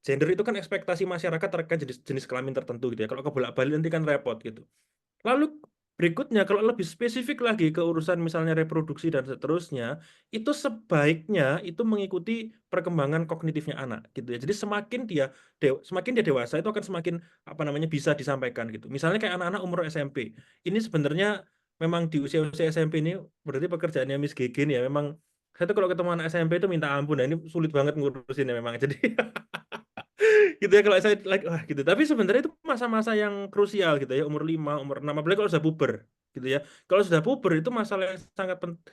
Gender itu kan ekspektasi masyarakat terkait jenis kelamin tertentu gitu ya. Kalau kebolak-balik nanti kan repot gitu. Lalu berikutnya kalau lebih spesifik lagi ke urusan misalnya reproduksi dan seterusnya, itu sebaiknya itu mengikuti perkembangan kognitifnya anak gitu ya. Jadi semakin dia dewasa itu akan semakin apa namanya bisa disampaikan gitu. Misalnya kayak anak-anak umur SMP. Ini sebenarnya memang di usia-usia SMP ini berarti pekerjaannya Miss Gegen ya memang saya tuh kalau ketemu anak SMP itu minta ampun. Nah, ini sulit banget ngurusinnya memang. Jadi gitu ya kalau saya like wah gitu. Tapi sebenarnya itu masa-masa yang krusial gitu ya, umur 5 umur 6 apalagi kalau sudah puber gitu ya. Kalau sudah puber itu masalah yang sangat penting.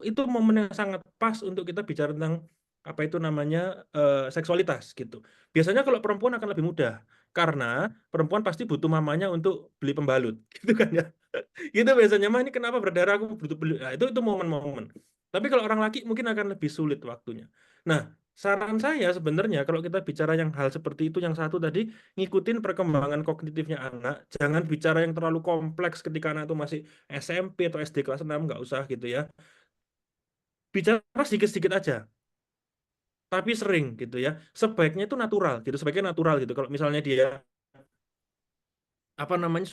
Itu momen yang sangat pas untuk kita bicara tentang apa itu namanya seksualitas gitu. Biasanya kalau perempuan akan lebih mudah karena perempuan pasti butuh mamanya untuk beli pembalut gitu kan ya. Gitu biasanya mah ini kenapa berdarah aku butuh beli. Nah, itu momen-momen. Tapi kalau orang laki mungkin akan lebih sulit waktunya. Nah, Saran saya sebenarnya kalau kita bicara yang hal seperti itu, yang satu tadi, ngikutin perkembangan kognitifnya anak, jangan bicara yang terlalu kompleks ketika anak itu masih SMP atau SD kelas 6, nggak usah gitu ya. Bicara sedikit-sedikit aja, tapi sering gitu ya. Sebaiknya itu natural gitu, sebaiknya natural gitu. Kalau misalnya dia apa namanya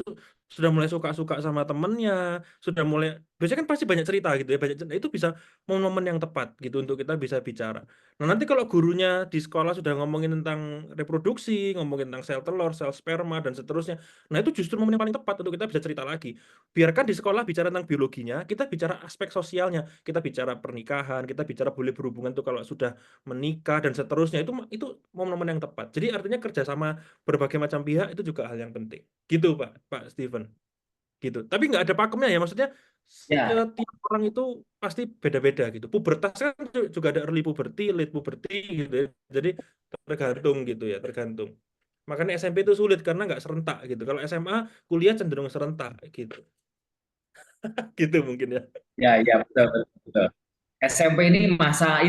sudah mulai suka-suka sama temennya, sudah mulai biasanya kan pasti banyak cerita gitu ya, banyak cerita itu bisa momen-momen yang tepat gitu untuk kita bisa bicara. Nah, nanti kalau gurunya di sekolah sudah ngomongin tentang reproduksi, ngomongin tentang sel telur, sel sperma dan seterusnya, nah itu justru momen yang paling tepat untuk kita bisa cerita lagi. Biarkan di sekolah bicara tentang biologinya, kita bicara aspek sosialnya, kita bicara pernikahan, kita bicara boleh berhubungan tuh kalau sudah menikah dan seterusnya, itu momen-momen yang tepat. Jadi artinya kerjasama berbagai macam pihak itu juga hal yang penting. Gitu Pak Steven. Gitu. Tapi nggak ada pakemnya ya, maksudnya Ya, tiap orang itu pasti beda-beda gitu. Pubertas kan juga ada early puberty, late puberty gitu ya. Jadi tergantung gitu ya, tergantung. Makanya SMP itu sulit karena nggak serentak gitu. Kalau SMA, kuliah cenderung serentak gitu. Gitu mungkin ya. ya, ya, betul, betul, betul. SMP ini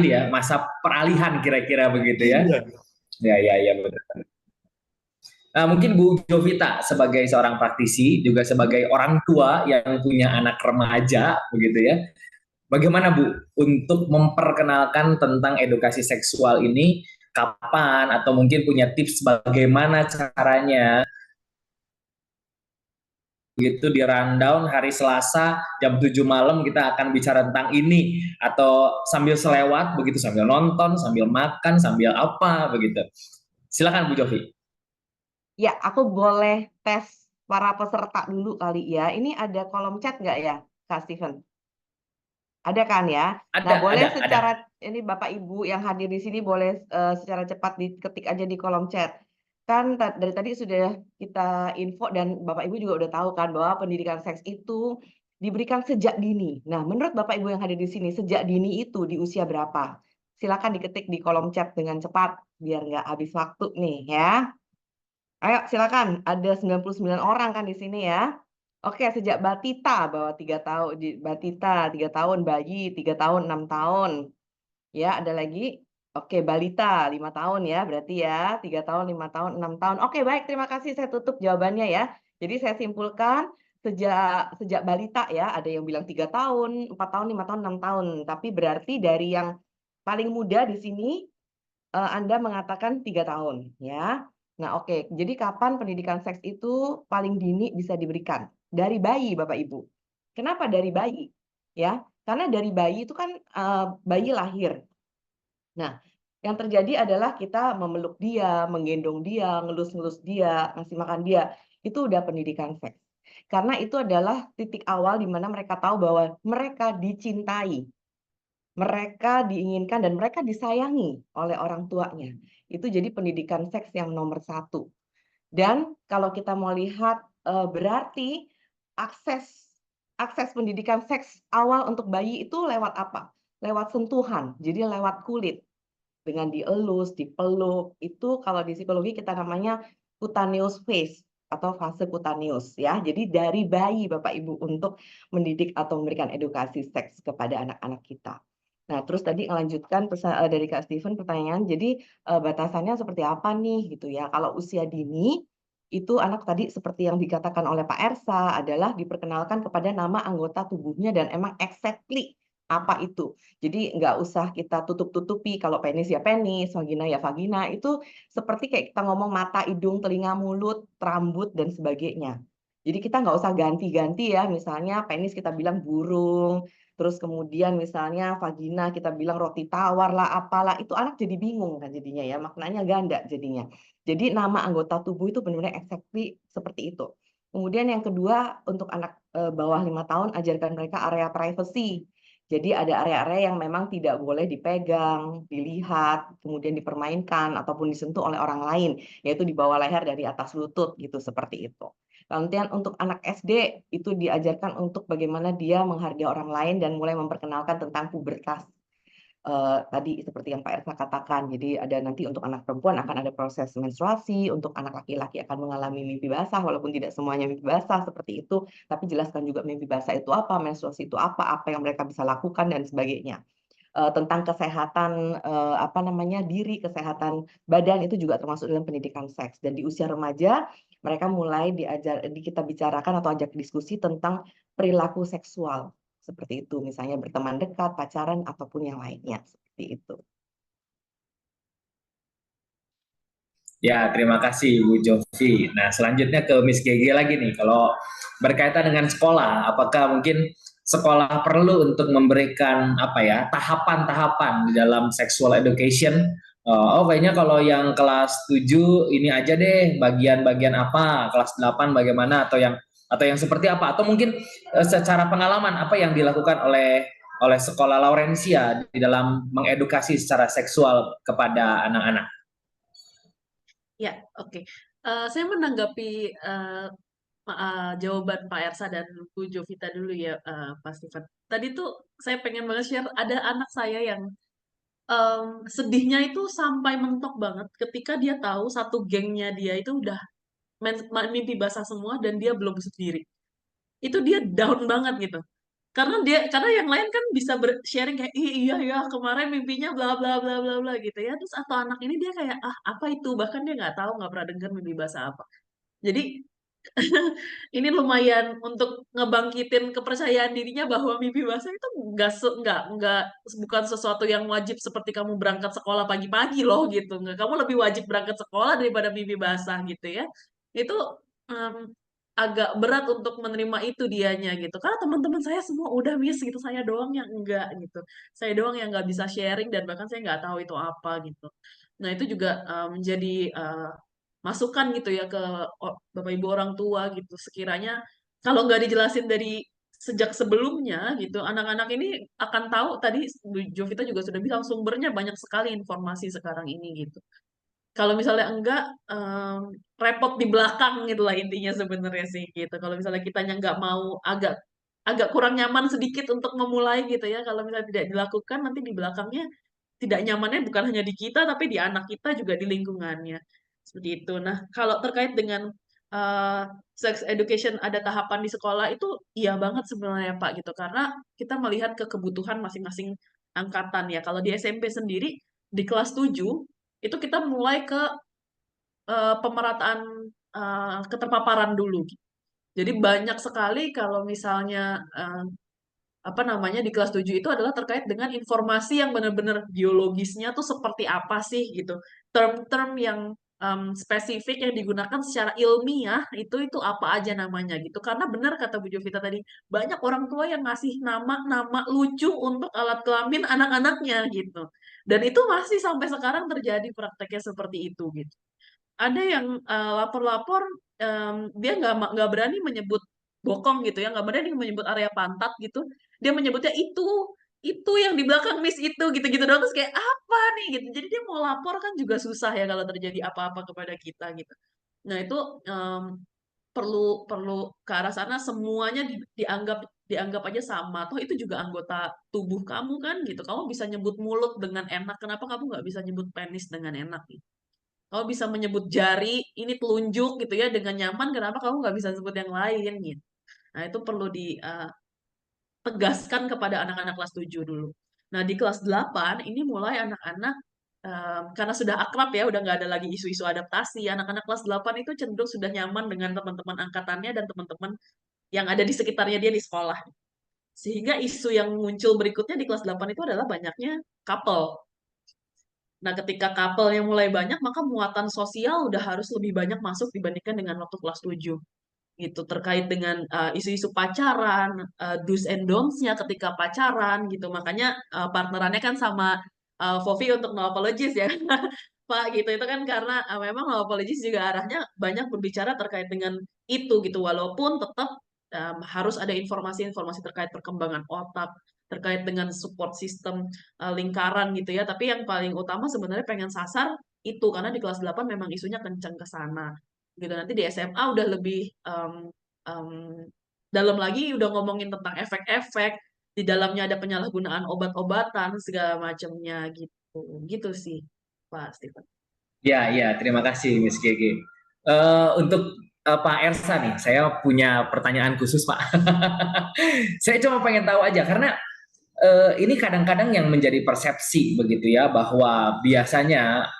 ya, masa peralihan kira-kira begitu ya. Iya. Ya, ya, ya, betul. Mungkin Bu Jovita sebagai seorang praktisi, juga sebagai orang tua yang punya anak remaja, begitu ya. Bagaimana Bu untuk memperkenalkan tentang edukasi seksual ini? Kapan atau mungkin punya tips bagaimana caranya begitu di rundown hari Selasa jam 7 malam kita akan bicara tentang ini atau sambil selewat begitu sambil nonton, sambil makan, sambil apa begitu. Silakan Bu Jovi. Ya, aku boleh tes para peserta dulu kali ya. Ini ada kolom chat nggak ya, Kak Steven? Ada kan ya? Nah, boleh Ada. secara ini Bapak Ibu yang hadir di sini boleh secara cepat diketik aja di kolom chat. Kan dari tadi sudah kita info dan Bapak Ibu juga udah tahu kan bahwa pendidikan seks itu diberikan sejak dini. Nah, menurut Bapak Ibu yang hadir di sini, sejak dini itu di usia berapa? Silakan diketik di kolom chat dengan cepat biar nggak habis waktu nih ya. Ayo silakan, ada 99 orang kan di sini ya. Oke, sejak batita bahwa 3 tahun di batita 3 tahun, bayi 3 tahun, 6 tahun. Ya, ada lagi. Oke, balita 5 tahun ya, berarti ya 3 tahun, 5 tahun, 6 tahun. Oke, baik, terima kasih saya tutup jawabannya ya. Jadi saya simpulkan sejak sejak balita ya, ada yang bilang 3 tahun, 4 tahun, 5 tahun, 6 tahun. Tapi berarti dari yang paling muda di sini Anda mengatakan 3 tahun ya. Nah, oke. Jadi kapan pendidikan seks itu paling dini bisa diberikan? Dari bayi, Bapak Ibu. Kenapa dari bayi? Ya, karena dari bayi itu kan bayi lahir. Nah, yang terjadi adalah kita memeluk dia, menggendong dia, ngelus-ngelus dia, ngasih makan dia. Itu udah pendidikan seks. Karena itu adalah titik awal di mana mereka tahu bahwa mereka dicintai, mereka diinginkan dan mereka disayangi oleh orang tuanya. Itu jadi pendidikan seks yang nomor 1. Dan kalau kita mau lihat berarti akses akses pendidikan seks awal untuk bayi itu lewat apa? Lewat sentuhan, jadi lewat kulit. Dengan dielus, dipeluk, itu kalau di psikologi kita namanya cutaneous phase atau fase cutaneous ya. Jadi dari bayi Bapak Ibu untuk mendidik atau memberikan edukasi seks kepada anak-anak kita. Nah, terus tadi melanjutkan dari Kak Steven pertanyaan, jadi batasannya seperti apa nih gitu ya. Kalau usia dini itu anak tadi seperti yang dikatakan oleh Pak Ersa adalah diperkenalkan kepada nama anggota tubuhnya dan emang exactly apa itu. Jadi nggak usah kita tutup-tutupi, kalau penis ya penis, vagina ya vagina, itu seperti kayak kita ngomong mata, hidung, telinga, mulut, rambut, dan sebagainya. Jadi kita nggak usah ganti-ganti ya, misalnya penis kita bilang burung, terus kemudian misalnya vagina kita bilang roti tawar lah, apalah, itu anak jadi bingung kan jadinya ya, maknanya ganda jadinya. Jadi nama anggota tubuh itu benar-benar exactly seperti itu. Kemudian yang kedua, untuk anak bawah 5 tahun, ajarkan mereka area privacy. Jadi ada area-area yang memang tidak boleh dipegang, dilihat, kemudian dipermainkan ataupun disentuh oleh orang lain, yaitu di bawah leher dari atas lutut gitu, seperti itu. Kemudian untuk anak SD itu diajarkan untuk bagaimana dia menghargai orang lain dan mulai memperkenalkan tentang pubertas. Tadi seperti yang Pak Ersa katakan, jadi ada nanti untuk anak perempuan akan ada proses menstruasi, untuk anak laki-laki akan mengalami mimpi basah, walaupun tidak semuanya mimpi basah seperti itu, tapi jelaskan juga mimpi basah itu apa, menstruasi itu apa yang mereka bisa lakukan dan sebagainya. tentang kesehatan diri, kesehatan badan itu juga termasuk dalam pendidikan seks. Dan di usia remaja mereka mulai kita bicarakan atau ajak diskusi tentang perilaku seksual seperti itu, misalnya berteman dekat, pacaran ataupun yang lainnya seperti itu. Ya, terima kasih Bu Jovi. Nah, selanjutnya ke Miss Gigi lagi nih. Kalau berkaitan dengan sekolah, apakah mungkin sekolah perlu untuk memberikan tahapan-tahapan di dalam sexual education? Kayaknya kalau yang kelas 7 ini aja deh, bagian-bagian apa, kelas 8 bagaimana, atau yang seperti apa, atau mungkin secara pengalaman apa yang dilakukan oleh sekolah Laurencia di dalam mengedukasi secara seksual kepada anak-anak. Ya, oke. Saya menanggapi jawaban Pak Ersa dan Bu Jovita dulu ya, Pak Stefan. Tadi tuh saya pengen banget share, ada anak saya yang sedihnya itu sampai mentok banget ketika dia tahu satu gengnya dia itu udah mimpi basah semua dan dia belum sendiri. Itu dia down banget gitu. Karena yang lain kan bisa sharing kayak iya ya kemarin mimpinya bla bla bla bla bla gitu ya. Terus atau anak ini dia kayak apa itu, bahkan dia nggak tahu, nggak pernah dengar mimpi basah apa. Jadi ini lumayan untuk ngebangkitin kepercayaan dirinya bahwa mimpi basah itu nggak bukan sesuatu yang wajib seperti kamu berangkat sekolah pagi-pagi loh gitu. Nggak, kamu lebih wajib berangkat sekolah daripada mimpi basah gitu ya. Itu agak berat untuk menerima itu dianya gitu. Karena teman-teman saya semua udah miss gitu, saya doang yang enggak gitu. Saya doang yang nggak bisa sharing dan bahkan saya nggak tahu itu apa gitu. Nah itu juga menjadi masukan gitu ya ke Bapak Ibu orang tua gitu. Sekiranya kalau nggak dijelasin dari sejak sebelumnya gitu, anak-anak ini akan tahu, tadi Bu Jovita juga sudah bilang sumbernya banyak sekali informasi sekarang ini gitu. Kalau misalnya enggak, repot di belakang gitu lah intinya sebenarnya sih gitu. Kalau misalnya kitanya nggak mau, agak kurang nyaman sedikit untuk memulai gitu ya, kalau misalnya tidak dilakukan nanti di belakangnya tidak nyamannya bukan hanya di kita, tapi di anak kita juga di lingkungannya. Seperti itu. Nah, kalau terkait dengan sex education ada tahapan di sekolah itu iya banget sebenarnya Pak gitu. Karena kita melihat ke kebutuhan masing-masing angkatan ya. Kalau di SMP sendiri di kelas 7 itu kita mulai ke pemerataan keterpaparan dulu. Jadi banyak sekali kalau misalnya di kelas 7 itu adalah terkait dengan informasi yang benar-benar biologisnya tuh seperti apa sih gitu. Term-term yang spesifik yang digunakan secara ilmiah itu apa aja namanya gitu. Karena benar kata Bu Jovita tadi, banyak orang tua yang ngasih nama-nama lucu untuk alat kelamin anak-anaknya gitu. Dan itu masih sampai sekarang terjadi prakteknya seperti itu gitu. Ada yang lapor-lapor, dia nggak berani menyebut bokong gitu ya, nggak berani menyebut area pantat gitu, dia menyebutnya itu yang di belakang Miss itu gitu-gitu doang, terus kayak apa nih gitu. Jadi dia mau lapor kan juga susah ya kalau terjadi apa-apa kepada kita gitu. Nah itu perlu perlu ke arah sana, semuanya dianggap dianggap aja sama, toh itu juga anggota tubuh kamu kan gitu. Kamu bisa nyebut mulut dengan enak, kenapa kamu nggak bisa nyebut penis dengan enak gitu? Kamu bisa menyebut jari, ini telunjuk gitu ya dengan nyaman, kenapa kamu nggak bisa sebut yang lain gitu. Nah itu perlu ditegaskan kepada anak-anak kelas 7 dulu. Nah di kelas 8 ini mulai anak-anak karena sudah akrab ya, udah nggak ada lagi isu-isu adaptasi, anak-anak kelas 8 itu cenderung sudah nyaman dengan teman-teman angkatannya dan teman-teman yang ada di sekitarnya dia di sekolah. Sehingga isu yang muncul berikutnya di kelas 8 itu adalah banyaknya couple. Nah, ketika couple-nya mulai banyak, maka muatan sosial udah harus lebih banyak masuk dibandingkan dengan waktu kelas 7. Gitu, terkait dengan isu-isu pacaran, do's and don'ts-nya ketika pacaran gitu. Makanya partnerannya kan sama Fofi untuk No Apologies ya. Pak gitu. Itu kan karena memang No Apologies juga arahnya banyak berbicara terkait dengan itu gitu. Walaupun tetap harus ada informasi-informasi terkait perkembangan otak, terkait dengan support system lingkaran gitu ya. Tapi yang paling utama sebenarnya pengen sasar itu karena di kelas 8 memang isunya kencang ke sana. Gitu nanti di SMA udah lebih um, dalam lagi, udah ngomongin tentang efek-efek, di dalamnya ada penyalahgunaan obat-obatan segala macamnya gitu. Gitu sih, Pak Stephen. Ya, terima kasih Miss Gege. Untuk Pak Ersa nih, saya punya pertanyaan khusus Pak. Saya cuma pengen tahu aja karena ini kadang-kadang yang menjadi persepsi begitu ya, bahwa biasanya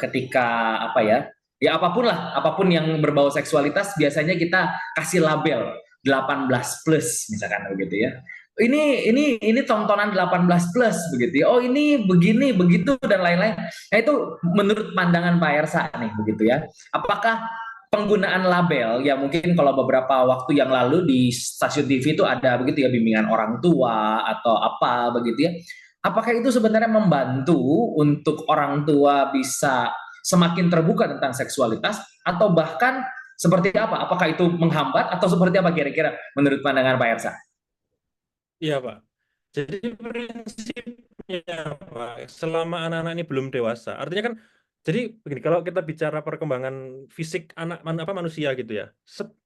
ketika apa ya, ya apapun lah, apapun yang berbau seksualitas biasanya kita kasih label 18 plus misalkan begitu ya. Ini tontonan 18 plus begitu ya. Oh, ini begini, begitu dan lain-lain. Nah, itu menurut pandangan Pak Ersa nih begitu ya. Apakah penggunaan label ya, mungkin kalau beberapa waktu yang lalu di stasiun TV itu ada begitu ya, bimbingan orang tua atau apa begitu ya. Apakah itu sebenarnya membantu untuk orang tua bisa semakin terbuka tentang seksualitas, atau bahkan seperti apa? Apakah itu menghambat atau seperti apa kira-kira menurut pandangan Pak Ersa? Iya, Pak. Jadi prinsipnya, Pak, selama anak-anak ini belum dewasa, artinya kan, jadi begini, kalau kita bicara perkembangan fisik manusia gitu ya,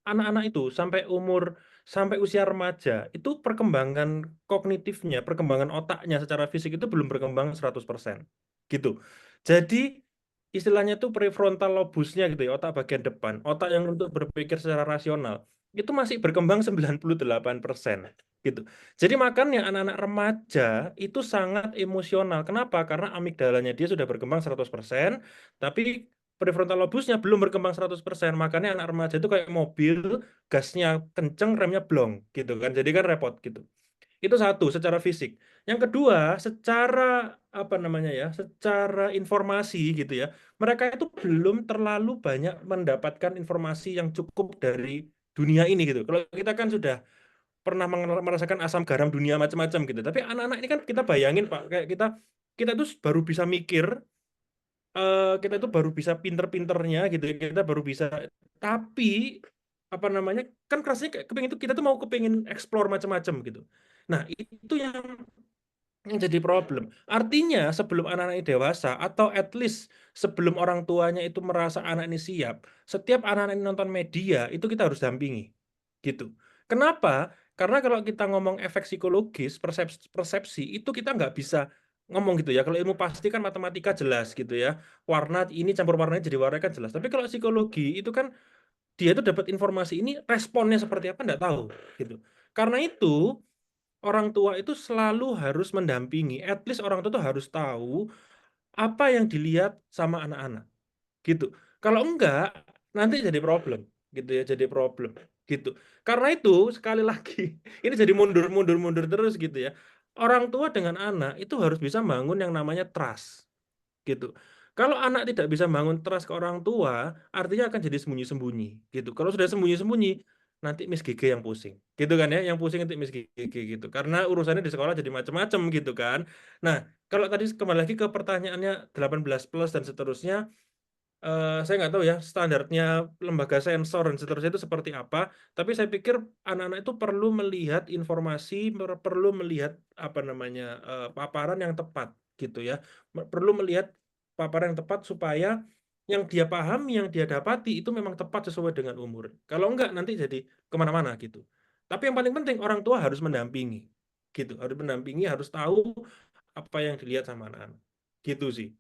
anak-anak itu sampai usia remaja, itu perkembangan kognitifnya, perkembangan otaknya secara fisik itu belum berkembang 100%. Gitu. Jadi istilahnya itu prefrontal lobusnya gitu ya, otak bagian depan, otak yang untuk berpikir secara rasional, itu masih berkembang 98%. Gitu. Jadi makanya anak-anak remaja itu sangat emosional. Kenapa? Karena amigdalanya dia sudah berkembang 100%, tapi prefrontal lobusnya belum berkembang 100%. Makanya anak remaja itu kayak mobil, gasnya kenceng, remnya blong gitu kan. Jadi kan repot gitu. Itu satu, secara fisik. Yang kedua, secara apa namanya ya, secara informasi gitu ya. Mereka itu belum terlalu banyak mendapatkan informasi yang cukup dari dunia ini gitu. Kalau kita kan sudah pernah merasakan asam garam dunia macam-macam gitu. Tapi anak-anak ini kan kita bayangin, Pak, kayak kita tuh baru bisa mikir, kita itu baru bisa pinter-pinternya gitu, kita baru bisa, tapi apa namanya, kan rasanya kayak kepingin itu, kita tuh mau kepingin explore macam-macam gitu. Nah, itu yang jadi problem. Artinya sebelum anak-anak ini dewasa, atau at least sebelum orang tuanya itu merasa anak ini siap, setiap anak-anak ini nonton media itu kita harus dampingi gitu. Kenapa? Karena kalau kita ngomong efek psikologis, persepsi itu kita nggak bisa ngomong gitu ya. Kalau ilmu pasti kan matematika jelas gitu ya. Warna ini campur warnanya jadi warna kan jelas. Tapi kalau psikologi itu kan dia itu dapat informasi ini, responnya seperti apa nggak tahu gitu. Karena itu orang tua itu selalu harus mendampingi. At least orang tua itu harus tahu apa yang dilihat sama anak-anak gitu. Kalau enggak, nanti jadi problem gitu ya, jadi problem gitu. Karena itu sekali lagi ini jadi mundur terus gitu ya. Orang tua dengan anak itu harus bisa bangun yang namanya trust gitu. Kalau anak tidak bisa bangun trust ke orang tua, artinya akan jadi sembunyi-sembunyi gitu. Kalau sudah sembunyi-sembunyi, nanti Miss Gigi yang pusing gitu kan ya, yang pusing nanti Miss Gigi gitu. Karena urusannya di sekolah jadi macam-macam gitu kan. Nah, kalau tadi kembali lagi ke pertanyaannya 18 plus dan seterusnya, saya nggak tahu ya standarnya lembaga sensor dan seterusnya itu seperti apa, tapi saya pikir anak-anak itu perlu melihat informasi, perlu melihat apa namanya, paparan yang tepat gitu ya, perlu melihat paparan yang tepat supaya yang dia pahami, yang dia dapati itu memang tepat sesuai dengan umur. Kalau enggak nanti jadi kemana-mana gitu. Tapi yang paling penting orang tua harus mendampingi gitu, harus mendampingi, harus tahu apa yang dilihat sama anak-anak gitu sih.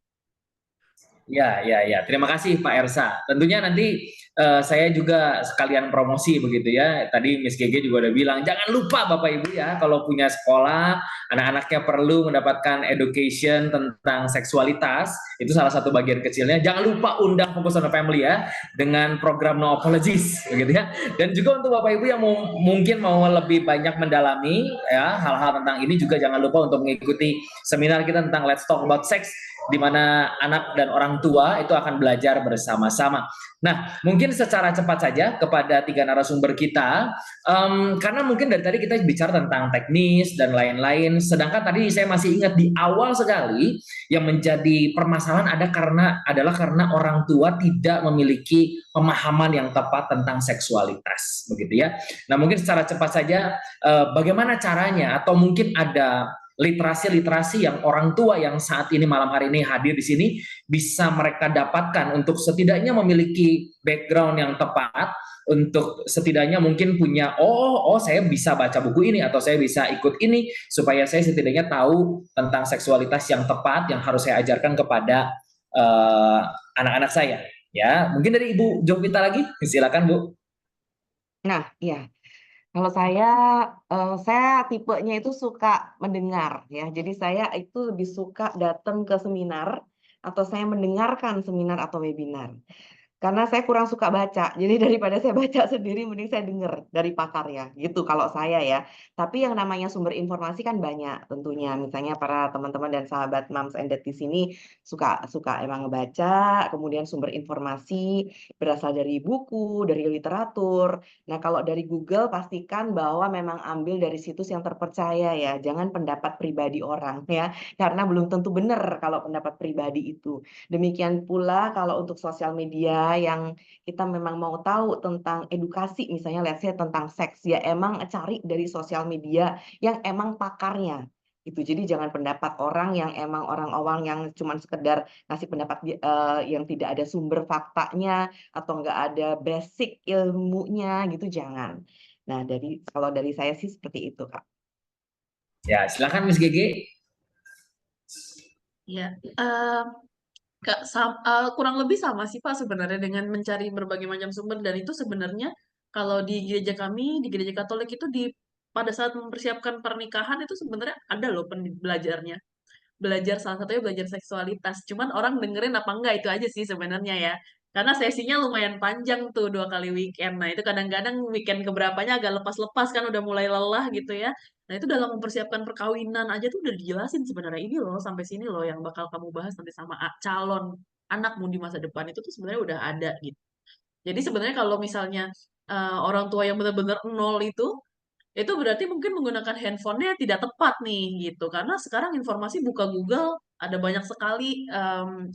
Ya, ya, ya. Terima kasih Pak Ersa. Tentunya nanti saya juga sekalian promosi begitu ya. Tadi Miss Gege juga udah bilang, jangan lupa Bapak Ibu ya, kalau punya sekolah, anak-anaknya perlu mendapatkan education tentang seksualitas. Itu salah satu bagian kecilnya. Jangan lupa undang Focus on the Family ya, dengan program No Apologies, begitu ya. Dan juga untuk Bapak Ibu yang mungkin mau lebih banyak mendalami ya hal-hal tentang ini, juga jangan lupa untuk mengikuti seminar kita tentang Let's Talk About Sex, di mana anak dan orang tua itu akan belajar bersama-sama. Nah, mungkin secara cepat saja kepada tiga narasumber kita, karena mungkin dari tadi kita bicara tentang teknis dan lain-lain, sedangkan tadi saya masih ingat di awal sekali yang menjadi permasalahan adalah karena orang tua tidak memiliki pemahaman yang tepat tentang seksualitas, begitu ya. Nah, mungkin secara cepat saja, bagaimana caranya, atau mungkin ada literasi-literasi yang orang tua yang saat ini malam hari ini hadir di sini bisa mereka dapatkan untuk setidaknya memiliki background yang tepat, untuk setidaknya mungkin punya saya bisa baca buku ini atau saya bisa ikut ini supaya saya setidaknya tahu tentang seksualitas yang tepat yang harus saya ajarkan kepada anak-anak saya. Ya, mungkin dari Ibu Jovita lagi, silakan Bu. Nah, ya. Kalau saya tipenya itu suka mendengar ya. Jadi saya itu lebih suka datang ke seminar atau saya mendengarkan seminar atau webinar. Karena saya kurang suka baca, jadi daripada saya baca sendiri, mending saya dengar dari pakar ya, gitu kalau saya ya. Tapi yang namanya sumber informasi kan banyak tentunya. Misalnya para teman-teman dan sahabat Moms and Dad di sini suka suka emang ngebaca, kemudian sumber informasi berasal dari buku, dari literatur. Nah, kalau dari Google pastikan bahwa memang ambil dari situs yang terpercaya ya, jangan pendapat pribadi orang ya, karena belum tentu benar kalau pendapat pribadi itu. Demikian pula kalau untuk sosial media yang kita memang mau tahu tentang edukasi, misalnya let's say tentang seks, ya emang cari dari sosial media yang emang pakarnya. Itu jadi jangan pendapat orang yang emang orang-orang yang cuman sekedar ngasih pendapat yang tidak ada sumber faktanya atau nggak ada basic ilmunya gitu, jangan. Nah, kalau dari saya sih seperti itu, Kak. Ya, silakan Miss Gigi. Ya, kurang lebih sama sih Pak sebenarnya dengan mencari berbagai macam sumber, dan itu sebenarnya kalau di gereja kami, di gereja Katolik itu pada saat mempersiapkan pernikahan itu sebenarnya ada loh belajarnya. Belajar, salah satunya belajar seksualitas. Cuman orang dengerin apa enggak itu aja sih sebenarnya ya. Karena sesinya lumayan panjang tuh 2 kali weekend. Nah itu kadang-kadang weekend keberapanya agak lepas-lepas kan udah mulai lelah gitu ya. Nah itu dalam mempersiapkan perkawinan aja tuh udah dijelasin sebenarnya, ini loh sampai sini loh yang bakal kamu bahas nanti sama calon anakmu di masa depan itu tuh sebenarnya udah ada gitu. Jadi sebenarnya kalau misalnya orang tua yang benar-benar nol itu berarti mungkin menggunakan handphonenya tidak tepat nih gitu. Karena sekarang informasi buka Google ada banyak sekali, em,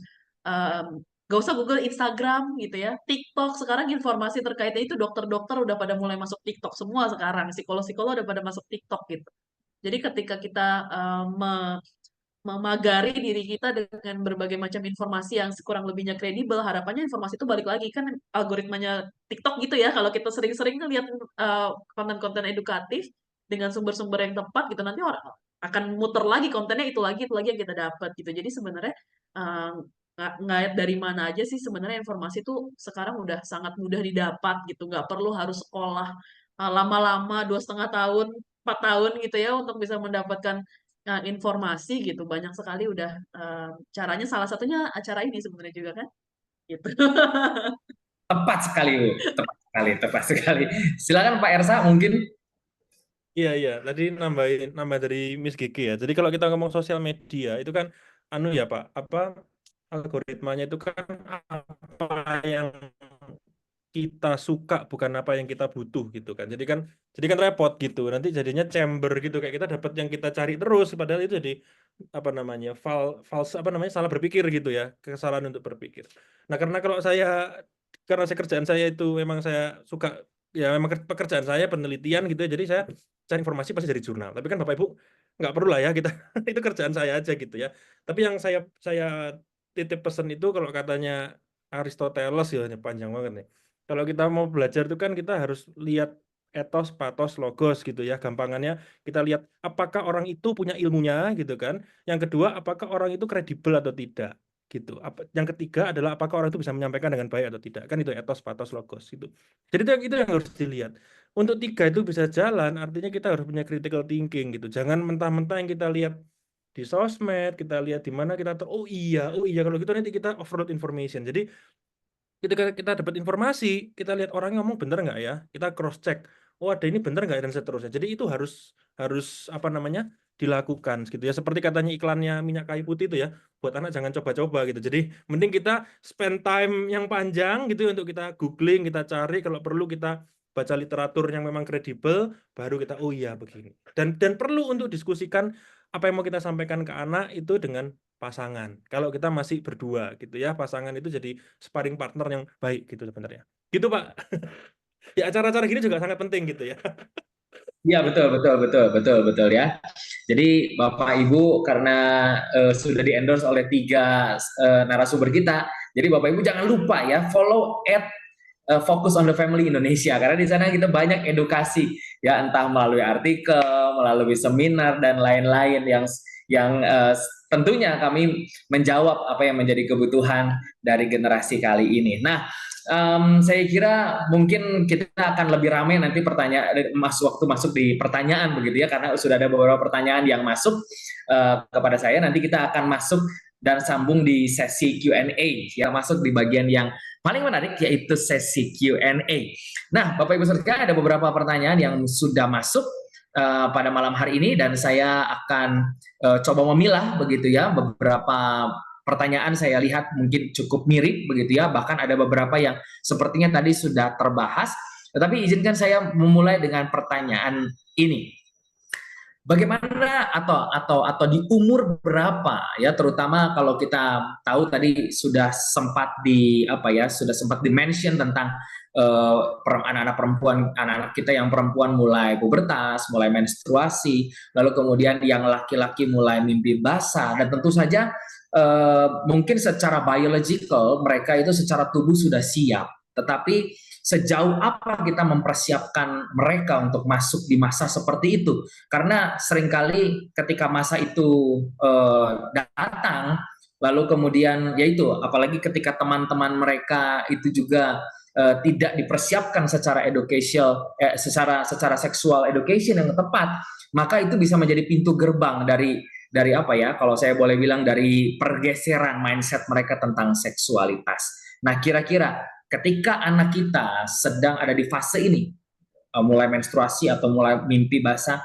gak usah Google, Instagram gitu ya, TikTok sekarang informasi terkaitnya itu dokter-dokter udah pada mulai masuk TikTok semua sekarang, psikolog-psikolog udah pada masuk TikTok gitu. Jadi ketika kita memagari diri kita dengan berbagai macam informasi yang kurang lebihnya kredibel, harapannya informasi itu balik lagi kan algoritmanya TikTok gitu ya. Kalau kita sering-sering lihat konten-konten edukatif dengan sumber-sumber yang tepat gitu, nanti orang akan muter lagi kontennya itu lagi yang kita dapat gitu. Jadi sebenarnya eh, ngait dari mana aja sih sebenarnya informasi itu sekarang udah sangat mudah didapat gitu. Nggak perlu harus sekolah lama-lama 2,5 tahun, 4 tahun gitu ya untuk bisa mendapatkan informasi gitu. Banyak sekali udah caranya, salah satunya acara ini sebenarnya juga kan gitu. Tepat sekali, Bu. Tepat sekali, tepat sekali. Silakan Pak Ersa mungkin. Iya, iya. Tadi nambah dari Miss Gigi ya. Jadi kalau kita ngomong sosial media itu kan anu ya Pak, apa algoritmanya itu kan apa yang kita suka bukan apa yang kita butuh gitu kan. Jadi kan repot gitu. Nanti jadinya chamber gitu kayak kita dapat yang kita cari terus padahal itu jadi apa namanya? False apa namanya? Salah berpikir gitu ya. Kesalahan untuk berpikir. Nah, karena kerjaan saya itu memang saya suka ya memang pekerjaan saya penelitian gitu ya. Jadi saya cari informasi pasti dari jurnal. Tapi kan Bapak Ibu nggak perlu lah ya kita itu kerjaan saya aja gitu ya. Tapi yang saya titip pesan itu kalau katanya Aristoteles ya ini panjang banget nih. Kalau kita mau belajar itu kan kita harus lihat etos, patos, logos gitu ya. Gampangannya kita lihat apakah orang itu punya ilmunya gitu kan. Yang kedua, apakah orang itu kredibel atau tidak gitu. Yang ketiga adalah apakah orang itu bisa menyampaikan dengan baik atau tidak. Kan itu etos, patos, logos gitu. Jadi itu yang harus dilihat. Untuk tiga itu bisa jalan, artinya kita harus punya critical thinking gitu. Jangan mentah-mentah yang kita lihat di sosmed, kita lihat di mana kita oh iya kalau gitu nanti kita overload information. Jadi ketika kita dapat informasi, kita lihat orangnya ngomong bener nggak ya, kita cross check, oh ada ini bener nggak dan seterusnya. Jadi itu harus harus apa namanya dilakukan gitu ya. Seperti katanya iklannya minyak kayu putih itu ya, buat anak jangan coba-coba gitu. Jadi mending kita spend time yang panjang gitu ya untuk kita googling, kita cari, kalau perlu kita baca literatur yang memang kredibel, baru kita oh iya begini. Dan perlu untuk diskusikan apa yang mau kita sampaikan ke anak itu dengan pasangan. Kalau kita masih berdua gitu ya, pasangan itu jadi sparring partner yang baik gitu sebenarnya. Gitu Pak. Ya acara-acara gini juga sangat penting gitu ya. Iya, betul ya. Jadi Bapak Ibu karena sudah di-endorse oleh 3 narasumber kita, jadi Bapak Ibu jangan lupa ya follow Focus on the Family Indonesia, karena di sana kita banyak edukasi ya, entah melalui artikel, melalui seminar dan lain-lain yang tentunya kami menjawab apa yang menjadi kebutuhan dari generasi kali ini. Nah, Saya kira mungkin kita akan lebih ramai nanti waktu masuk di pertanyaan begitu ya, karena sudah ada beberapa pertanyaan yang masuk kepada saya. Nanti kita akan masuk dan sambung di sesi Q&A ya, masuk di bagian yang paling menarik yaitu sesi Q&A. Nah, Bapak Ibu sekalian, ada beberapa pertanyaan yang sudah masuk pada malam hari ini, dan saya akan coba memilah begitu ya. Beberapa pertanyaan saya lihat mungkin cukup mirip begitu ya, bahkan ada beberapa yang sepertinya tadi sudah terbahas. Tetapi izinkan saya memulai dengan pertanyaan ini. Bagaimana atau di umur berapa ya, terutama kalau kita tahu tadi sudah sempat di-mention tentang anak-anak perempuan, anak-anak kita yang perempuan mulai pubertas, mulai menstruasi, lalu kemudian yang laki-laki mulai mimpi basah, dan tentu saja mungkin secara biological mereka itu secara tubuh sudah siap, tetapi sejauh apa kita mempersiapkan mereka untuk masuk di masa seperti itu? Karena seringkali ketika masa itu datang, lalu kemudian yaitu apalagi ketika teman-teman mereka itu juga tidak dipersiapkan secara secara seksual education yang tepat, maka itu bisa menjadi pintu gerbang dari apa ya, kalau saya boleh bilang, dari pergeseran mindset mereka tentang seksualitas. Nah, kira-kira ketika anak kita sedang ada di fase ini, mulai menstruasi atau mulai mimpi basah,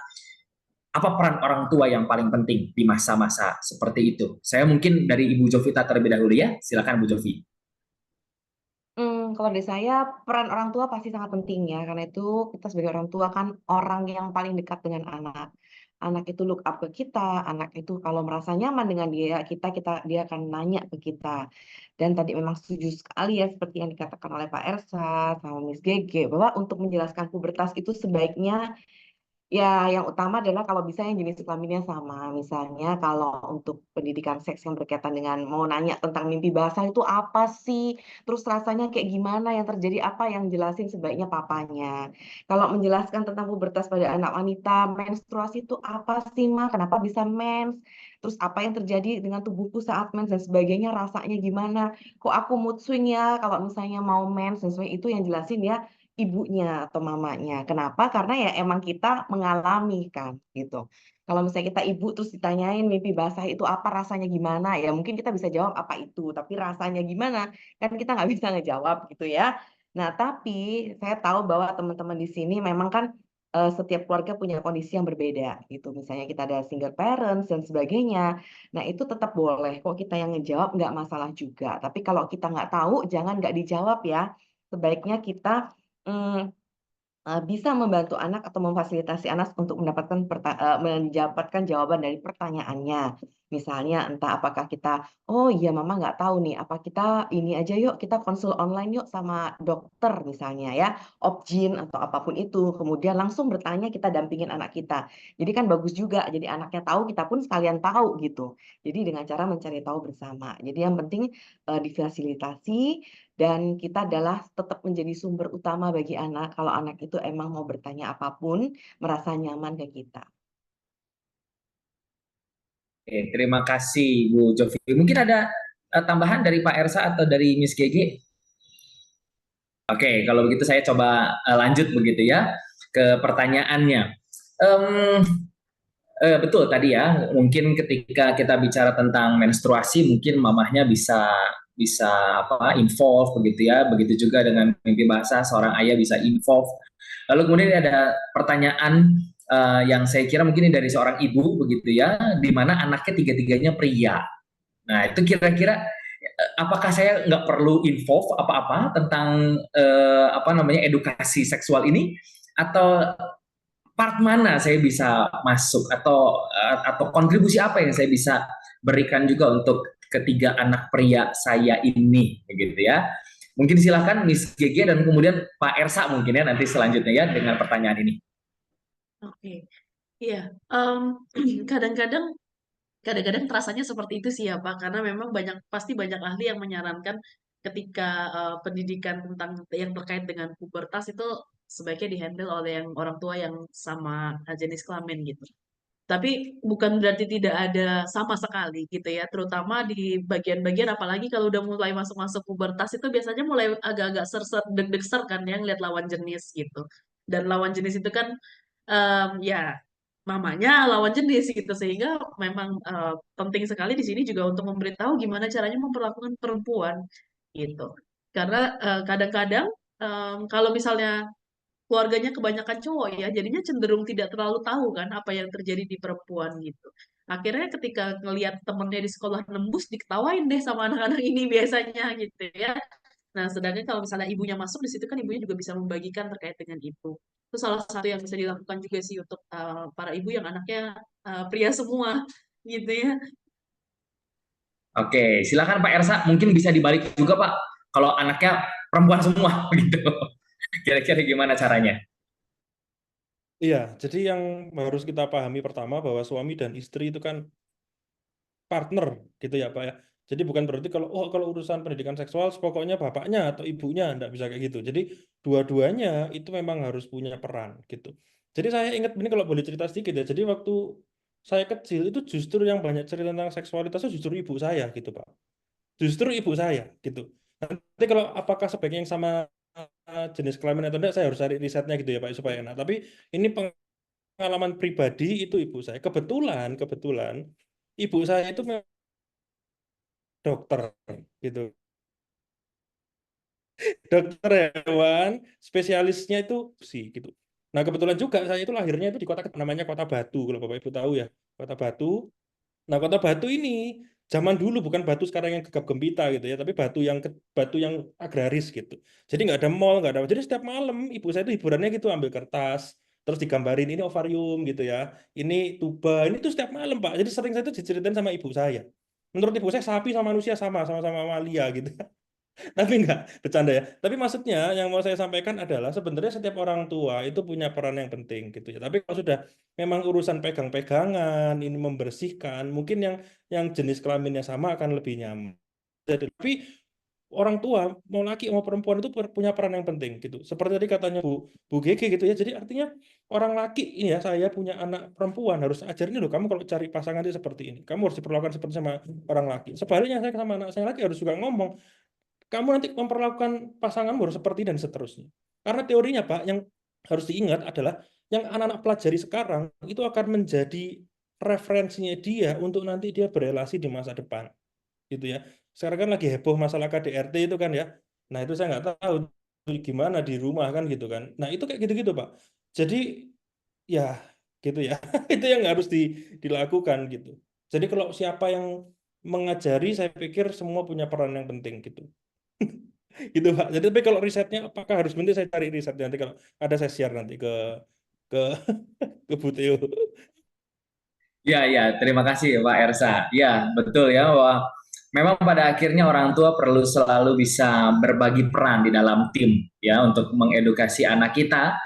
apa peran orang tua yang paling penting di masa-masa seperti itu? Saya mungkin dari Ibu Jovita terlebih dahulu ya, silakan Bu Jovi. Kalau dari saya peran orang tua pasti sangat penting ya, karena itu kita sebagai orang tua kan orang yang paling dekat dengan anak. Anak itu look up ke kita, anak itu kalau merasa nyaman dengan dia akan nanya ke kita. Dan tadi memang setuju sekali ya seperti yang dikatakan oleh Pak Ersa sama Miss Gege, bahwa untuk menjelaskan pubertas itu sebaiknya ya, yang utama adalah kalau bisa yang jenis kelaminnya sama. Misalnya kalau untuk pendidikan seks yang berkaitan dengan mau nanya tentang mimpi basah itu apa sih? Terus rasanya kayak gimana, yang terjadi apa, yang jelasin sebaiknya papanya. Kalau menjelaskan tentang pubertas pada anak wanita, menstruasi itu apa sih, Ma? Kenapa bisa mens? Terus apa yang terjadi dengan tubuhku saat mens dan sebagainya, rasanya gimana? Kok aku mood swing ya kalau misalnya mau mens dan sebagainya, itu yang jelasin ya ibunya atau mamanya. Kenapa? Karena ya emang kita mengalami kan gitu. Kalau misalnya kita ibu terus ditanyain mimpi basah itu apa, rasanya gimana, ya mungkin kita bisa jawab apa itu, tapi rasanya gimana kan kita nggak bisa ngejawab gitu ya. Nah, tapi saya tahu bahwa teman-teman di sini memang kan setiap keluarga punya kondisi yang berbeda gitu. Misalnya kita ada single parents dan sebagainya. Nah, itu tetap boleh kok kita yang ngejawab, nggak masalah juga. Tapi kalau kita nggak tahu, jangan nggak dijawab ya. Sebaiknya kita Mmm, bisa membantu anak atau memfasilitasi anak untuk mendapatkan jawaban dari pertanyaannya. Misalnya entah apakah kita, "Oh iya mama nggak tahu nih, apa kita ini aja yuk, kita konsul online yuk sama dokter," misalnya ya, Opjin atau apapun itu. Kemudian langsung bertanya, kita dampingin anak kita. Jadi kan bagus juga, jadi anaknya tahu, kita pun sekalian tahu gitu. Jadi dengan cara mencari tahu bersama. Jadi yang penting, difasilitasi dan kita adalah tetap menjadi sumber utama bagi anak, kalau anak itu emang mau bertanya apapun, merasa nyaman ke kita. Oke, terima kasih Bu Jovi. Mungkin ada tambahan dari Pak Ersa atau dari Miss Gege? Oke, kalau begitu saya coba lanjut begitu ya ke pertanyaannya. Em, Betul tadi ya, mungkin ketika kita bicara tentang menstruasi, mungkin mamahnya bisa bisa involve begitu ya. Begitu juga dengan mimpi basah, seorang ayah bisa involve. Lalu kemudian ada pertanyaan yang saya kira mungkin ini dari seorang ibu begitu ya, di mana anaknya tiga-tiganya pria. Nah, itu kira-kira apakah saya nggak perlu involve apa-apa tentang edukasi seksual ini, atau part mana saya bisa masuk, atau kontribusi apa yang saya bisa berikan juga untuk ketiga anak pria saya ini begitu ya. Mungkin silakan Miss Gege dan kemudian Pak Ersa mungkin ya nanti selanjutnya ya dengan pertanyaan ini. Oke, iya. Kadang-kadang kadang-kadang terasanya seperti itu sih ya Pak, karena memang pasti banyak ahli yang menyarankan ketika pendidikan tentang yang terkait dengan pubertas itu sebaiknya dihandle oleh orang tua yang sama jenis kelamin gitu. Tapi bukan berarti tidak ada sama sekali gitu ya, terutama di bagian-bagian apalagi kalau udah mulai masuk-masuk pubertas itu biasanya mulai agak-agak ser-ser deg-deg ser kan yang lihat lawan jenis gitu. Dan lawan jenis itu kan ya mamanya lawan jenis gitu sehingga memang penting sekali di sini juga untuk memberitahu gimana caranya memperlakukan perempuan gitu. Karena kadang-kadang kalau misalnya keluarganya kebanyakan cowok ya, jadinya cenderung tidak terlalu tahu kan apa yang terjadi di perempuan gitu. Akhirnya ketika ngelihat temennya di sekolah nembus, diketawain deh sama anak-anak ini biasanya gitu ya. Nah, sedangkan kalau misalnya ibunya masuk di situ kan ibunya juga bisa membagikan terkait dengan itu. Itu salah satu yang bisa dilakukan juga sih untuk para ibu yang anaknya pria semua gitu ya. Oke, silakan Pak Ersa, mungkin bisa dibalik juga Pak, kalau anaknya perempuan semua gitu. Kira-kira gimana caranya? Iya, jadi yang harus kita pahami pertama bahwa suami dan istri itu kan partner gitu ya Pak ya. Jadi bukan berarti kalau urusan pendidikan seksual pokoknya bapaknya atau ibunya enggak bisa kayak gitu. Jadi dua-duanya itu memang harus punya peran gitu. Jadi saya ingat ini kalau boleh cerita sedikit ya. Jadi waktu saya kecil itu justru yang banyak cerita tentang seksualitas itu justru ibu saya gitu Pak. Justru ibu saya gitu. Nanti kalau apakah sebaiknya yang sama jenis kelamin atau enggak saya harus cari risetnya gitu ya Pak supaya enak. Tapi ini pengalaman pribadi itu ibu saya. Kebetulan ibu saya itu memang dokter gitu. Dokter hewan, spesialisnya itu sih gitu. Nah, kebetulan juga saya itu lahirnya itu di kota namanya Kota Batu, kalau Bapak Ibu tahu ya. Kota Batu. Nah, Kota Batu ini zaman dulu bukan Batu sekarang yang gegap gempita gitu ya, tapi batu yang agraris gitu. Jadi nggak ada mall, nggak ada. Jadi setiap malam ibu saya itu hiburannya gitu ambil kertas, terus digambarin ini ovarium gitu ya. Ini tuba, ini tuh setiap malam, Pak. Jadi sering saya itu diceritain sama ibu saya. Menurut ibu saya sapi sama manusia sama-sama mamalia gitu. Tapi enggak, bercanda ya. Tapi maksudnya yang mau saya sampaikan adalah sebenarnya setiap orang tua itu punya peran yang penting gitu ya. Tapi kalau sudah memang urusan pegang-pegangan, ini membersihkan, mungkin yang jenis kelaminnya sama akan lebih nyaman. Jadi, tapi orang tua mau laki mau perempuan itu punya peran yang penting gitu. Seperti tadi katanya Bu Gege gitu ya. Jadi artinya orang laki ini ya saya punya anak perempuan harus ajarin loh kamu kalau cari pasangan itu seperti ini. Kamu harus diperlakukan seperti sama orang laki. Sebaliknya saya sama anak saya laki harus juga ngomong kamu nanti memperlakukan pasangan harus seperti dan seterusnya. Karena teorinya Pak, yang harus diingat adalah yang anak-anak pelajari sekarang itu akan menjadi referensinya dia untuk nanti dia berelasi di masa depan, gitu ya. Sekarang kan lagi heboh masalah KDRT itu kan ya. Nah itu saya nggak tahu gimana di rumah kan gitu kan. Nah itu kayak gitu-gitu Pak. Jadi ya gitu ya. Itu yang harus dilakukan gitu. Jadi kalau siapa yang mengajari, saya pikir semua punya peran yang penting gitu. Gitu Pak. Jadi tapi kalau risetnya apakah harus nanti saya cari risetnya nanti kalau ada saya share nanti ke ke Bu Teo. Ya, ya, terima kasih Pak Ersa. Ya, betul ya, bahwa memang pada akhirnya orang tua perlu selalu bisa berbagi peran di dalam tim ya untuk mengedukasi anak kita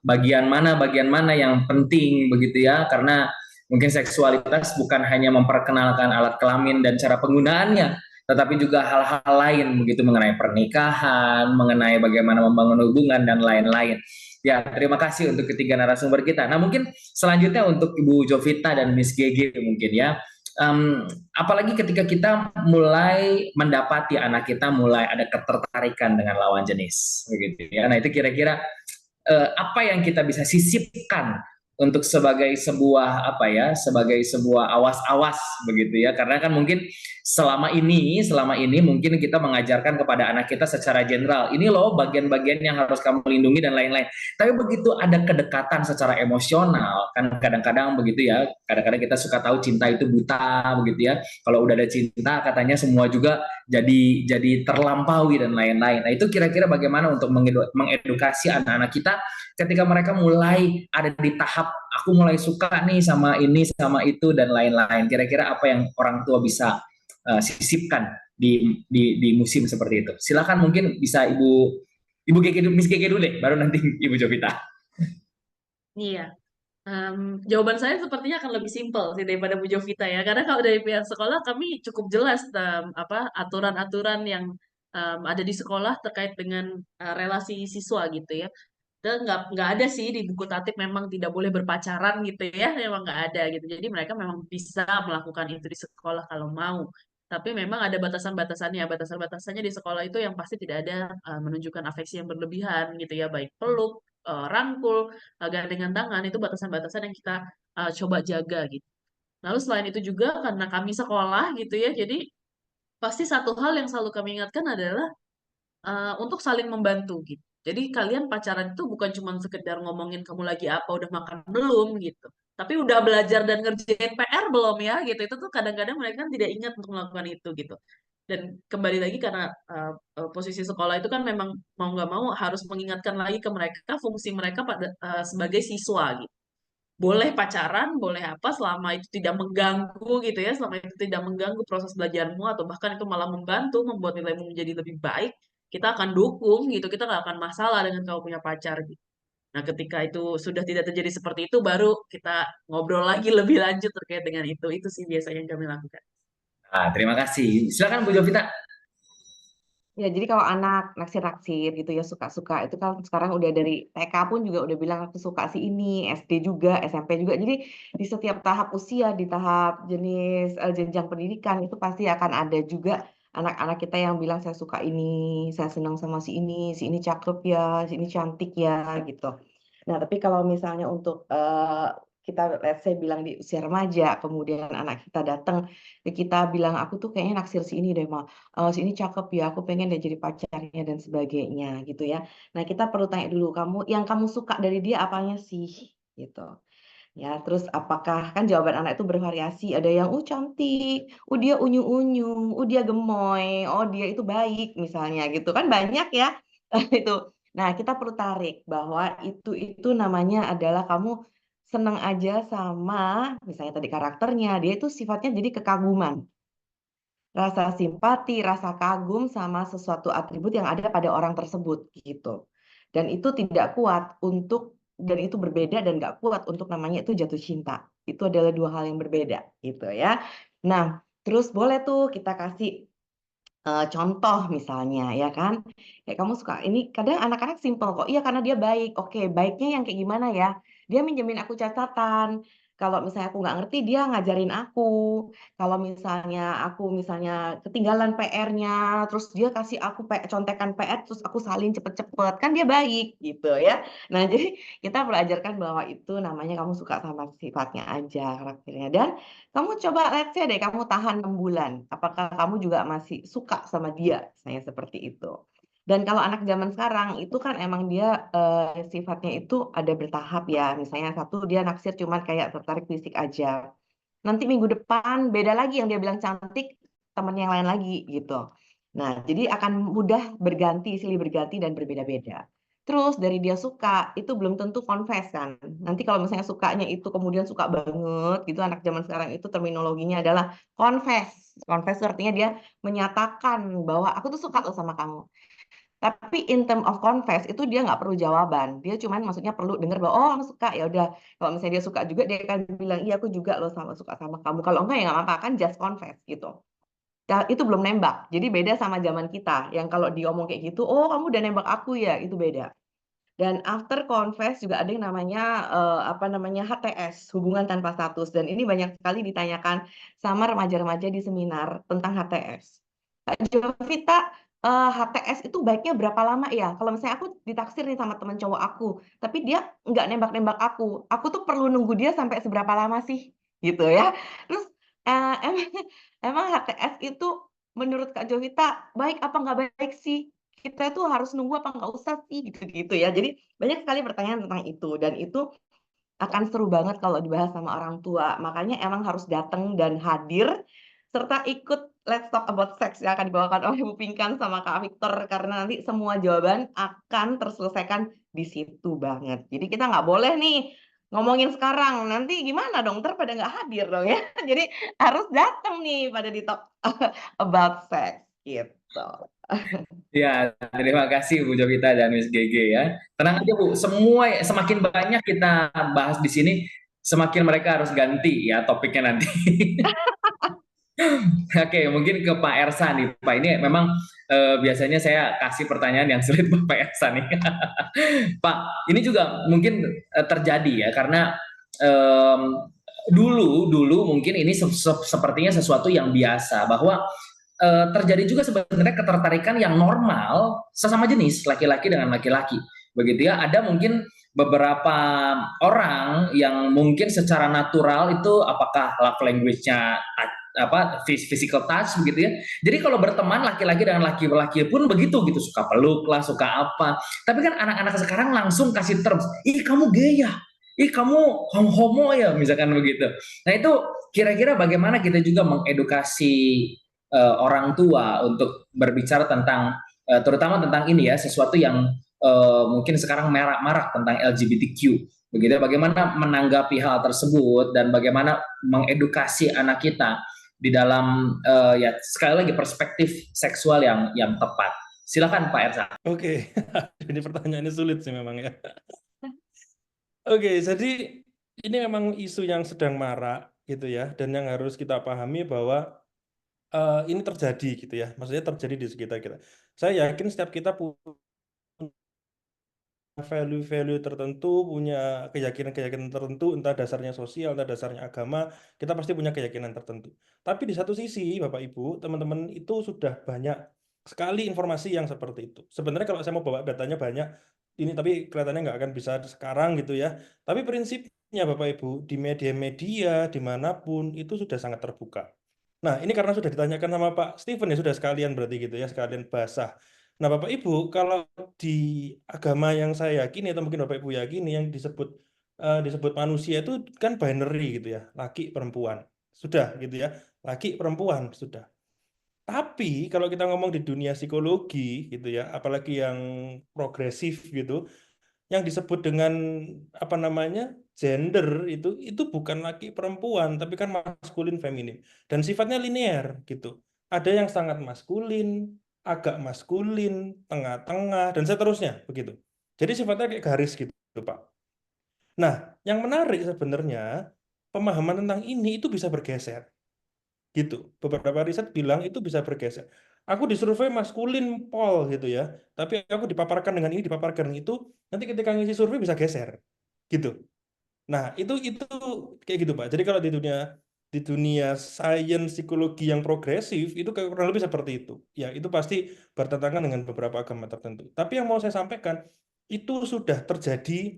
bagian mana yang penting begitu ya, karena mungkin seksualitas bukan hanya memperkenalkan alat kelamin dan cara penggunaannya, tetapi juga hal-hal lain begitu mengenai pernikahan, mengenai bagaimana membangun hubungan dan lain-lain. Ya, terima kasih untuk ketiga narasumber kita. Nah, mungkin selanjutnya untuk Ibu Jovita dan Miss Gege mungkin ya. Apalagi ketika kita mulai mendapati anak kita mulai ada ketertarikan dengan lawan jenis, begitu ya. Nah, itu kira-kira apa yang kita bisa sisipkan untuk sebagai sebuah apa ya, sebagai sebuah awas-awas begitu ya, karena kan mungkin selama ini mungkin kita mengajarkan kepada anak kita secara general, ini loh bagian-bagian yang harus kamu lindungi dan lain-lain, tapi begitu ada kedekatan secara emosional kan kadang-kadang begitu ya, kadang-kadang kita suka tahu cinta itu buta begitu ya, kalau udah ada cinta katanya semua juga jadi terlampaui dan lain-lain. Nah itu kira-kira bagaimana untuk mengedukasi anak-anak kita ketika mereka mulai ada di tahap aku mulai suka nih sama ini sama itu dan lain-lain. Kira-kira apa yang orang tua bisa sisipkan di musim seperti itu. Silakan mungkin bisa Ibu Gege, Miss Gege dulu deh, baru nanti Ibu Jovita. Iya. Jawaban saya sepertinya akan lebih simpel sih daripada Bu Jovita ya, karena kalau dari pihak sekolah kami cukup jelas apa aturan-aturan yang ada di sekolah terkait dengan relasi siswa gitu ya. Dan nggak ada sih di buku tatip memang tidak boleh berpacaran gitu ya, memang nggak ada gitu. Jadi mereka memang bisa melakukan itu di sekolah kalau mau. Tapi memang ada batasan-batasannya. Batasan-batasannya di sekolah itu yang pasti tidak ada menunjukkan afeksi yang berlebihan gitu ya, baik peluk, rangkul, gandengan tangan, itu batasan-batasan yang kita coba jaga gitu. Lalu selain itu juga karena kami sekolah gitu ya, jadi pasti satu hal yang selalu kami ingatkan adalah untuk saling membantu gitu. Jadi kalian pacaran itu bukan cuma sekedar ngomongin kamu lagi apa, udah makan belum gitu. Tapi udah belajar dan ngerjain PR belum ya gitu. Itu tuh kadang-kadang mereka kan tidak ingat untuk melakukan itu gitu. Dan kembali lagi karena posisi sekolah itu kan memang mau nggak mau harus mengingatkan lagi ke mereka fungsi mereka pada sebagai siswa gitu. Boleh pacaran, boleh apa, selama itu tidak mengganggu gitu ya, selama itu tidak mengganggu proses belajarmu atau bahkan itu malah membantu membuat nilaimu menjadi lebih baik, kita akan dukung gitu, kita nggak akan masalah dengan kamu punya pacar gitu. Nah, ketika itu sudah tidak terjadi seperti itu, baru kita ngobrol lagi lebih lanjut terkait dengan itu. Itu sih biasanya yang kami lakukan. Nah, terima kasih. Silakan Bu Jovita. Ya, jadi kalau anak naksir-naksir gitu ya suka-suka itu kan sekarang udah dari TK pun juga udah bilang aku suka si ini, SD juga, SMP juga. Jadi di setiap tahap usia, di tahap jenis jenjang pendidikan itu pasti akan ada juga anak-anak kita yang bilang saya suka ini, saya senang sama si ini cakep ya, si ini cantik ya gitu. Nah, tapi kalau misalnya untuk kita let's say bilang di usia remaja, kemudian anak kita datang kita bilang aku tuh kayaknya naksir si ini deh, Ma. Si ini cakep ya, aku pengen deh jadi pacarnya dan sebagainya gitu ya. Nah, kita perlu tanya dulu, yang kamu suka dari dia apanya sih? Gitu. Ya, terus apakah kan jawaban anak itu bervariasi, ada yang cantik, dia unyu-unyu, dia gemoy, dia itu baik misalnya gitu kan banyak ya. Itu. Nah, kita perlu tarik bahwa itu namanya adalah kamu senang aja sama misalnya tadi karakternya, dia itu sifatnya jadi kekaguman. Rasa simpati, rasa kagum sama sesuatu atribut yang ada pada orang tersebut gitu. Dan itu tidak kuat dan itu berbeda dan nggak kuat untuk namanya itu jatuh cinta. Itu adalah dua hal yang berbeda gitu ya. Nah, terus boleh tuh kita kasih contoh misalnya ya kan. Kayak kamu suka ini kadang anak-anak simpel kok. Iya karena dia baik. Oke, baiknya yang kayak gimana ya? Dia minjemin aku catatan. Kalau misalnya aku nggak ngerti, dia ngajarin aku. Kalau misalnya aku ketinggalan PR-nya, terus dia kasih aku contekan PR, terus aku salin cepet-cepet, kan dia baik gitu ya. Nah, jadi kita belajarkan bahwa itu namanya kamu suka sama sifatnya aja, karakternya. Dan kamu coba let's say deh, kamu tahan 6 bulan. Apakah kamu juga masih suka sama dia? Misalnya seperti itu. Dan kalau anak zaman sekarang itu kan emang dia sifatnya itu ada bertahap ya. Misalnya satu dia naksir cuman kayak tertarik fisik aja. Nanti minggu depan beda lagi yang dia bilang cantik, temen yang lain lagi gitu. Nah, jadi akan mudah silih berganti dan berbeda-beda. Terus dari dia suka, itu belum tentu confess kan. Nanti kalau misalnya sukanya itu kemudian suka banget gitu, anak zaman sekarang itu terminologinya adalah confess. Confess itu artinya dia menyatakan bahwa aku tuh suka loh sama kamu. Tapi in term of confess itu dia nggak perlu jawaban. Dia cuman maksudnya perlu dengar bahwa oh kamu suka ya udah. Kalau misalnya dia suka juga dia akan bilang iya aku juga loh suka sama kamu. Kalau enggak ya nggak apa-apa kan just confess gitu. Nah, itu belum nembak. Jadi beda sama zaman kita yang kalau diomong kayak gitu, oh kamu udah nembak aku ya, itu beda. Dan after confess juga ada yang namanya HTS, hubungan tanpa status. Dan ini banyak sekali ditanyakan sama remaja-remaja di seminar tentang HTS. Kak Jovita, HTS itu baiknya berapa lama ya? Kalau misalnya aku ditaksir nih sama teman cowok aku, tapi dia nggak nembak-nembak aku tuh perlu nunggu dia sampai seberapa lama sih? Gitu ya. Terus emang, emang HTS itu menurut Kak Jovita baik apa nggak baik sih? Kita tuh harus nunggu apa nggak usah sih? Gitu-gitu ya. Jadi banyak sekali pertanyaan tentang itu. Dan itu akan seru banget kalau dibahas sama orang tua. Makanya emang harus datang dan hadir serta ikut Let's Talk About Sex yang akan dibawakan oleh Bu Pinkan sama Kak Victor karena nanti semua jawaban akan terselesaikan di situ banget. Jadi kita nggak boleh nih ngomongin sekarang, nanti gimana dong? Ntar pada nggak hadir dong ya. Jadi harus datang nih pada di Talk About Sex gitu. Ya, terima kasih Bu Jovita dan Miss GG ya. Tenang aja Bu, semakin banyak kita bahas di sini, semakin mereka harus ganti ya topiknya nanti. Oke, mungkin ke Pak Ersa nih, Pak. Ini memang biasanya saya kasih pertanyaan yang sulit Bapak Ersa nih. Pak, ini juga mungkin terjadi ya karena em, dulu mungkin ini sepertinya sesuatu yang biasa bahwa terjadi juga sebenarnya ketertarikan yang normal sesama jenis laki-laki dengan laki-laki. Begitu ya, ada mungkin beberapa orang yang mungkin secara natural itu apakah love language-nya apa physical touch begitu ya. Jadi kalau berteman laki-laki dengan laki-laki pun begitu gitu, suka peluk lah, suka apa. Tapi kan anak-anak sekarang langsung kasih terms, ih kamu gay ya, ih kamu homo ya, misalkan begitu. Nah itu kira-kira bagaimana kita juga mengedukasi orang tua untuk berbicara tentang terutama tentang ini ya, sesuatu yang mungkin sekarang marak tentang LGBTQ. Begitu, bagaimana menanggapi hal tersebut dan bagaimana mengedukasi anak kita di dalam ya sekali lagi perspektif seksual yang tepat. Silakan Pak Ersa. Oke, ini pertanyaannya sulit sih memang ya. Oke, jadi ini memang isu yang sedang marak gitu ya, dan yang harus kita pahami bahwa ini terjadi gitu ya, maksudnya terjadi di sekitar kita. Saya yakin setiap kita punya value-value tertentu, punya keyakinan-keyakinan tertentu, entah dasarnya sosial, entah dasarnya agama, kita pasti punya keyakinan tertentu. Tapi di satu sisi, Bapak Ibu, teman-teman itu sudah banyak sekali informasi yang seperti itu. Sebenarnya kalau saya mau bawa datanya banyak, ini tapi kelihatannya nggak akan bisa sekarang gitu ya. Tapi prinsipnya Bapak Ibu, di media-media, dimanapun, itu sudah sangat terbuka. Nah, ini karena sudah ditanyakan sama Pak Steven ya, sudah sekalian berarti gitu ya, sekalian basah. Nah, Bapak Ibu, kalau di agama yang saya yakini atau mungkin Bapak Ibu yakini yang disebut manusia itu kan binary gitu ya, laki perempuan. Sudah gitu ya, laki perempuan sudah. Tapi kalau kita ngomong di dunia psikologi gitu ya, apalagi yang progresif gitu, yang disebut dengan apa namanya gender itu bukan laki perempuan tapi kan maskulin feminin dan sifatnya linear gitu, ada yang sangat maskulin, agak maskulin, tengah-tengah dan seterusnya begitu, jadi sifatnya kayak garis gitu Pak. Nah yang menarik sebenarnya pemahaman tentang ini itu bisa bergeser gitu, beberapa riset bilang itu bisa bergeser. Aku disurvei maskulin pol gitu ya, tapi aku dipaparkan dengan ini, dipaparkan dengan itu, nanti ketika ngisi survei bisa geser gitu. Nah itu kayak gitu Pak. Jadi kalau di dunia sains psikologi yang progresif itu kurang lebih seperti itu ya, itu pasti bertentangan dengan beberapa agama tertentu, tapi yang mau saya sampaikan itu sudah terjadi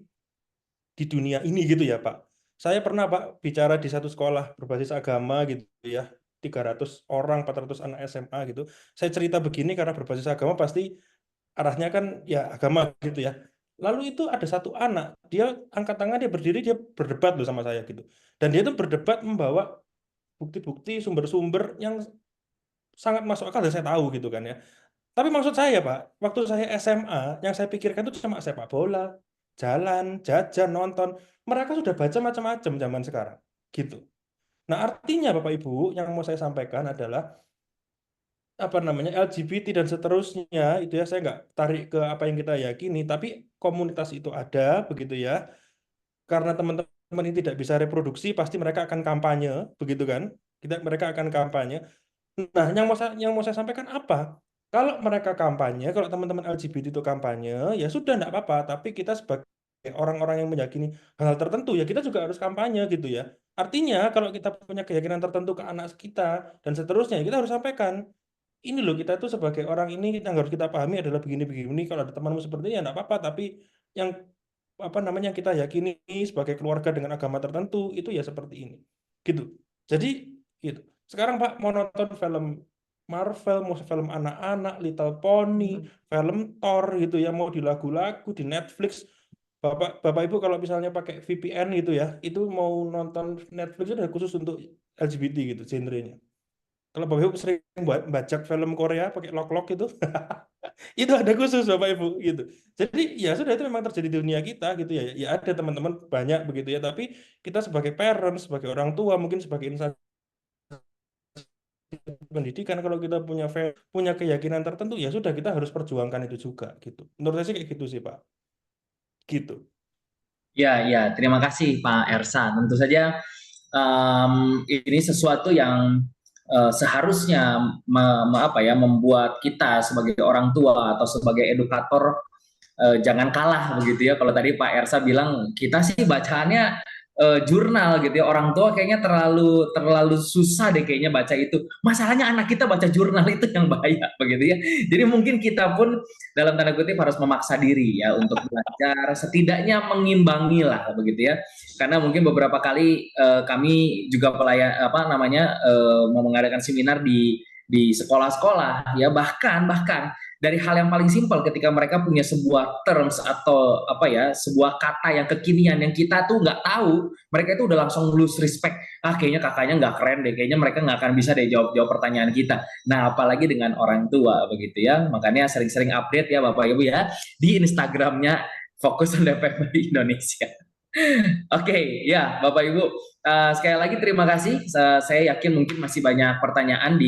di dunia ini gitu ya Pak. Saya pernah Pak bicara di satu sekolah berbasis agama gitu ya, 300 orang, 400 anak SMA gitu. Saya cerita begini karena berbasis agama pasti arahnya kan ya agama gitu ya. Lalu itu ada satu anak, dia angkat tangan, dia berdiri, dia berdebat loh sama saya gitu. Dan dia itu berdebat membawa bukti-bukti, sumber-sumber yang sangat masuk akal dan saya tahu gitu kan ya. Tapi maksud saya Pak, waktu saya SMA, yang saya pikirkan itu cuma sepak bola, jalan, jajan, nonton. Mereka sudah baca macam-macam zaman sekarang. Gitu. Nah artinya Bapak Ibu, yang mau saya sampaikan adalah apa namanya LGBT dan seterusnya itu ya, saya nggak tarik ke apa yang kita yakini, tapi komunitas itu ada begitu ya. Karena teman-teman ini tidak bisa reproduksi, pasti mereka akan kampanye, begitu kan? Mereka akan kampanye. Nah, yang mau saya sampaikan apa? Kalau mereka kampanye, kalau teman-teman LGBT itu kampanye, ya sudah enggak apa-apa. Tapi kita sebagai orang-orang yang meyakini hal tertentu, ya kita juga harus kampanye gitu ya. Artinya, kalau kita punya keyakinan tertentu ke anak kita dan seterusnya, ya kita harus sampaikan. Ini loh, kita tuh sebagai orang ini yang harus kita pahami adalah begini-begini. Kalau ada temanmu seperti ini, ya enggak apa-apa. Tapi yang apa namanya yang kita yakini sebagai keluarga dengan agama tertentu itu ya seperti ini. Gitu. Jadi gitu. Sekarang Pak mau nonton film Marvel, mau film anak-anak, Little Pony, film Thor gitu ya, mau di lagu-lagu di Netflix. Bapak Ibu kalau misalnya pakai VPN gitu ya, itu mau nonton Netflix itu udah khusus untuk LGBT gitu genrenya. Kalau Bapak Ibu sering baca film Korea pakai lock-lock itu, itu ada khusus Bapak Ibu gitu. Jadi ya sudah, itu memang terjadi di dunia kita gitu ya. Ya ada teman-teman banyak begitu ya, tapi kita sebagai parents, sebagai orang tua, mungkin sebagai insan pendidikan, kalau kita punya keyakinan tertentu ya sudah, kita harus perjuangkan itu juga gitu. Menurut saya sih kayak gitu sih Pak. Gitu. Ya, ya, terima kasih Pak Ersa. Tentu saja ini sesuatu yang seharusnya membuat kita sebagai orang tua atau sebagai edukator jangan kalah begitu ya. Kalau tadi Pak Ersa bilang kita sih bacaannya jurnal gitu ya. Orang tua kayaknya terlalu susah deh kayaknya baca itu. Masalahnya anak kita baca jurnal itu yang bahaya begitu ya. Jadi mungkin kita pun dalam tanda kutip harus memaksa diri ya untuk belajar, setidaknya mengimbangi lah begitu ya. Karena mungkin beberapa kali kami juga mau mengadakan seminar di sekolah-sekolah ya, bahkan dari hal yang paling simpel ketika mereka punya sebuah terms atau sebuah kata yang kekinian yang kita tuh nggak tahu, mereka itu udah langsung lose respect. Kayaknya kakaknya nggak keren deh, kayaknya mereka nggak akan bisa deh jawab pertanyaan kita. Nah, apalagi dengan orang tua begitu ya. Makanya sering-sering update ya Bapak Ibu ya di Instagramnya Fokus on Development Indonesia. Oke, ya Bapak Ibu, sekali lagi terima kasih. Saya yakin mungkin masih banyak pertanyaan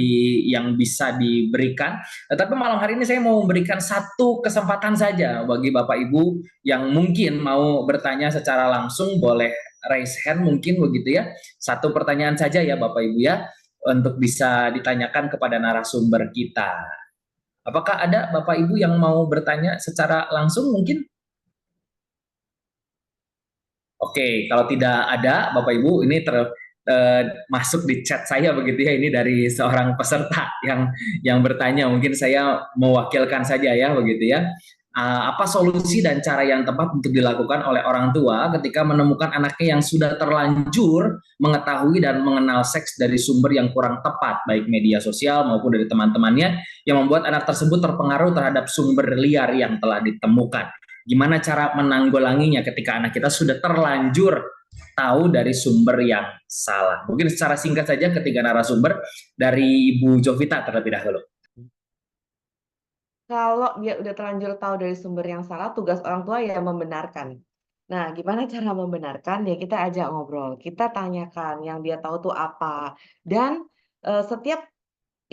yang bisa diberikan. Tapi malam hari ini saya mau memberikan satu kesempatan saja bagi Bapak Ibu yang mungkin mau bertanya secara langsung, boleh raise hand mungkin begitu ya. Satu pertanyaan saja ya Bapak Ibu ya, untuk bisa ditanyakan kepada narasumber kita. Apakah ada Bapak Ibu yang mau bertanya secara langsung mungkin? Oke, kalau tidak ada Bapak Ibu, ini masuk di chat saya begitu ya, ini dari seorang peserta yang bertanya, mungkin saya mewakilkan saja ya begitu ya. Apa solusi dan cara yang tepat untuk dilakukan oleh orang tua ketika menemukan anaknya yang sudah terlanjur mengetahui dan mengenal seks dari sumber yang kurang tepat, baik media sosial maupun dari teman-temannya, yang membuat anak tersebut terpengaruh terhadap sumber liar yang telah ditemukan. Gimana cara menanggulanginya ketika anak kita sudah terlanjur tahu dari sumber yang salah? Mungkin secara singkat saja ketiga narasumber, dari Ibu Jovita terlebih dahulu. Kalau dia udah terlanjur tahu dari sumber yang salah, tugas orang tua ya membenarkan. Nah, gimana cara membenarkan? Ya kita ajak ngobrol, kita tanyakan yang dia tahu tuh apa. Dan setiap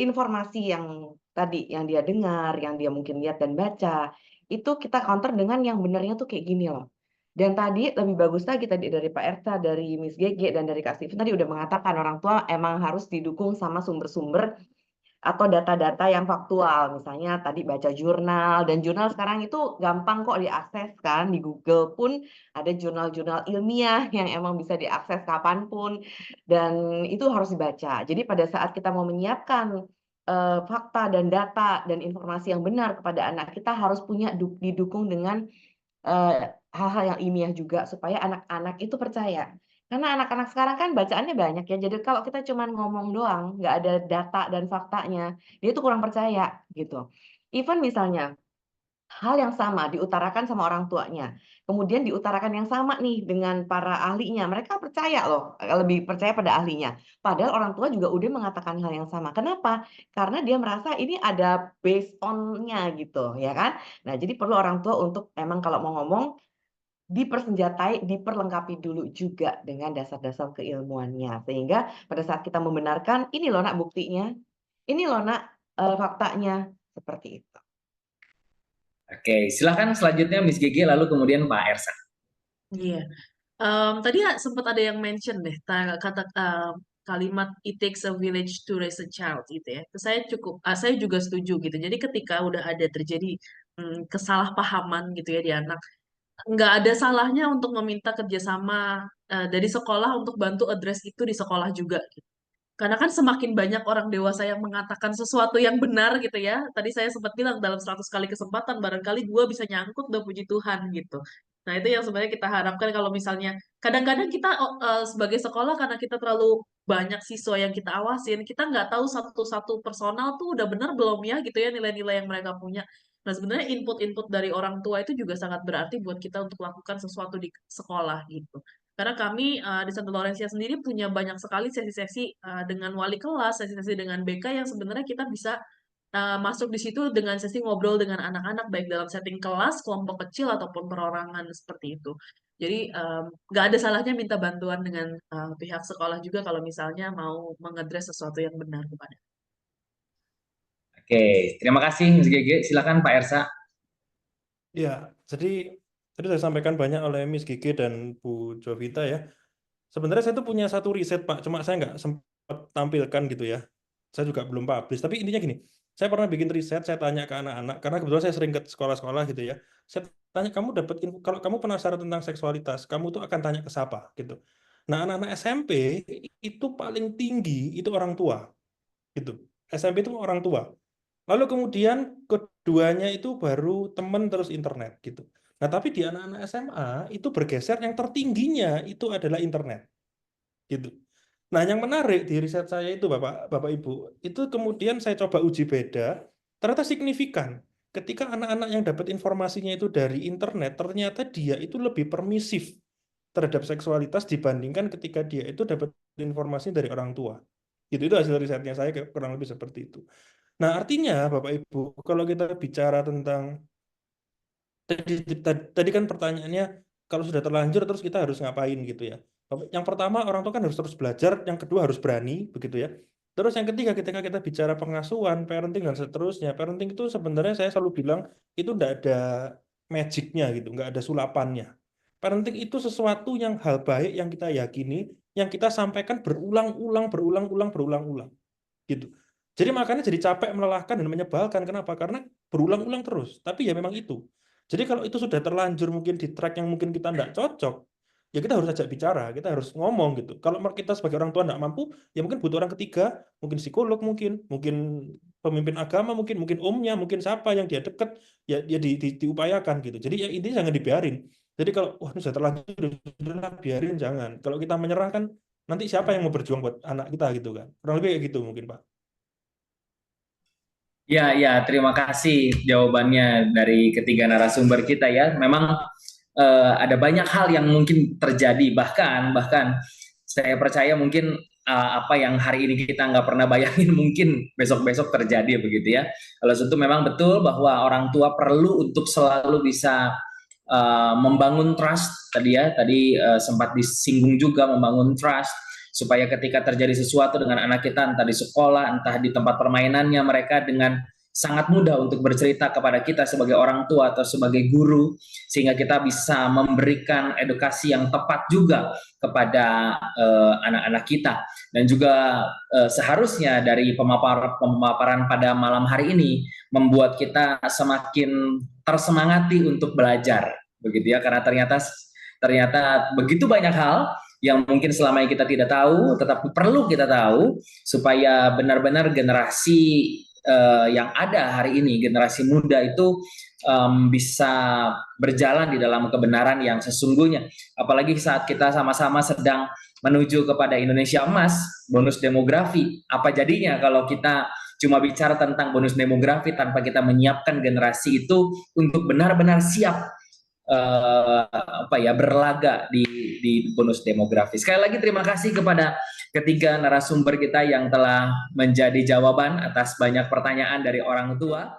informasi yang tadi yang dia dengar, yang dia mungkin lihat dan baca, itu kita counter dengan yang benernya tuh kayak gini loh. Dan tadi lebih bagus lagi tadi dari Pak Erta, dari Miss Gege, dan dari Kak Steven tadi udah mengatakan orang tua emang harus didukung sama sumber-sumber atau data-data yang faktual. Misalnya tadi baca jurnal, dan jurnal sekarang itu gampang kok diakses kan. Di Google pun ada jurnal-jurnal ilmiah yang emang bisa diakses kapanpun, dan itu harus dibaca. Jadi pada saat kita mau menyiapkan fakta dan data dan informasi yang benar kepada anak, kita harus punya didukung dengan hal-hal yang ilmiah juga supaya anak-anak itu percaya. Karena anak-anak sekarang kan bacaannya banyak ya. Jadi kalau kita cuma ngomong doang, nggak ada data dan faktanya, dia tuh kurang percaya gitu. Even misalnya hal yang sama diutarakan sama orang tuanya, kemudian diutarakan yang sama nih dengan para ahlinya, mereka percaya loh, lebih percaya pada ahlinya. Padahal orang tua juga udah mengatakan hal yang sama. Kenapa? Karena dia merasa ini ada based on-nya gitu, ya kan? Nah, jadi perlu orang tua untuk emang kalau mau ngomong dipersenjatai, diperlengkapi dulu juga dengan dasar-dasar keilmuannya. Sehingga pada saat kita membenarkan, ini loh nak buktinya, ini loh nak faktanya, seperti itu. Oke, silakan selanjutnya Miss Gigi, lalu kemudian Pak Ersa. Iya. Tadi sempat ada yang mention deh kalimat "it takes a village to raise a child" gitu ya. Saya juga setuju gitu. Jadi ketika udah ada terjadi kesalahpahaman gitu ya di anak, nggak ada salahnya untuk meminta kerjasama dari sekolah untuk bantu address itu di sekolah juga gitu. Karena kan semakin banyak orang dewasa yang mengatakan sesuatu yang benar gitu ya. Tadi saya sempat bilang dalam 100 kali kesempatan barangkali 2 bisa nyangkut, udah puji Tuhan gitu. Nah, itu yang sebenarnya kita harapkan kalau misalnya kadang-kadang kita sebagai sekolah karena kita terlalu banyak siswa yang kita awasin, kita nggak tahu satu-satu personal tuh udah benar belum ya gitu ya nilai-nilai yang mereka punya. Nah, sebenarnya input-input dari orang tua itu juga sangat berarti buat kita untuk lakukan sesuatu di sekolah gitu. Karena kami di Santa Laurencia sendiri punya banyak sekali sesi-sesi dengan wali kelas, sesi-sesi dengan BK yang sebenarnya kita bisa masuk di situ dengan sesi ngobrol dengan anak-anak, baik dalam setting kelas, kelompok kecil, ataupun perorangan seperti itu. Jadi nggak ada salahnya minta bantuan dengan pihak sekolah juga kalau misalnya mau mengadres sesuatu yang benar kepada. Oke, terima kasih Miss Gigi. Silakan Pak Ersa. Ya, jadi tadi saya sampaikan banyak oleh Miss Gigi dan Bu Jovita ya. Sebenarnya saya tuh punya satu riset Pak, cuma saya nggak sempat tampilkan gitu ya. Saya juga belum publish. Tapi intinya gini, saya pernah bikin riset, saya tanya ke anak-anak, karena kebetulan saya sering ke sekolah-sekolah gitu ya. Saya tanya, kamu dapat info, kalau kamu penasaran tentang seksualitas, kamu tuh akan tanya ke siapa gitu. Nah, anak-anak SMP itu paling tinggi itu orang tua gitu. SMP itu orang tua. Lalu kemudian keduanya itu baru teman terus internet gitu. Nah, tapi di anak-anak SMA itu bergeser yang tertingginya itu adalah internet gitu. Nah, yang menarik di riset saya itu Bapak Ibu, itu kemudian saya coba uji beda, ternyata signifikan. Ketika anak-anak yang dapat informasinya itu dari internet, ternyata dia itu lebih permisif terhadap seksualitas dibandingkan ketika dia itu dapat informasi dari orang tua. Itu hasil risetnya saya kurang lebih seperti itu. Nah, artinya Bapak Ibu, kalau kita bicara tentang tadi kan pertanyaannya kalau sudah terlanjur terus kita harus ngapain gitu ya. Yang pertama orang tua kan harus terus belajar, yang kedua harus berani begitu ya. Terus yang ketiga ketika kita bicara pengasuhan, parenting dan seterusnya, parenting itu sebenarnya saya selalu bilang itu tidak ada magicnya gitu, nggak ada sulapannya. Parenting itu sesuatu yang hal baik yang kita yakini, yang kita sampaikan berulang-ulang gitu. Jadi makanya jadi capek, melelahkan dan menyebalkan. Kenapa? Karena berulang-ulang terus. Tapi ya memang itu. Jadi kalau itu sudah terlanjur mungkin di track yang mungkin kita tidak cocok, ya kita harus ajak bicara, kita harus ngomong gitu. Kalau kita sebagai orang tua tidak mampu, ya mungkin butuh orang ketiga, mungkin psikolog mungkin pemimpin agama mungkin omnya, mungkin siapa yang dia dekat, ya diupayakan gitu. Jadi ya intinya jangan dibiarin. Jadi kalau wah ini sudah terlanjur, sudah biarin jangan. Kalau kita menyerah kan nanti siapa yang mau berjuang buat anak kita gitu kan. Kurang lebih kayak gitu mungkin Pak. Ya, ya, terima kasih jawabannya dari ketiga narasumber kita ya. Memang ada banyak hal yang mungkin terjadi, bahkan saya percaya mungkin apa yang hari ini kita nggak pernah bayangin mungkin besok-besok terjadi begitu ya. Kalau itu memang betul bahwa orang tua perlu untuk selalu bisa membangun trust tadi sempat disinggung juga membangun trust supaya ketika terjadi sesuatu dengan anak kita entah di sekolah entah di tempat permainannya mereka dengan sangat mudah untuk bercerita kepada kita sebagai orang tua atau sebagai guru sehingga kita bisa memberikan edukasi yang tepat juga kepada anak-anak kita dan juga seharusnya dari pemaparan pada malam hari ini membuat kita semakin tersemangati untuk belajar begitu ya karena ternyata begitu banyak hal yang mungkin selama ini kita tidak tahu tetapi perlu kita tahu supaya benar-benar generasi yang ada hari ini generasi muda itu bisa berjalan di dalam kebenaran yang sesungguhnya apalagi saat kita sama-sama sedang menuju kepada Indonesia Emas bonus demografi apa jadinya kalau kita cuma bicara tentang bonus demografi tanpa kita menyiapkan generasi itu untuk benar-benar siap berlaga di bonus demografi. Sekali lagi terima kasih kepada ketiga narasumber kita yang telah menjadi jawaban atas banyak pertanyaan dari orang tua.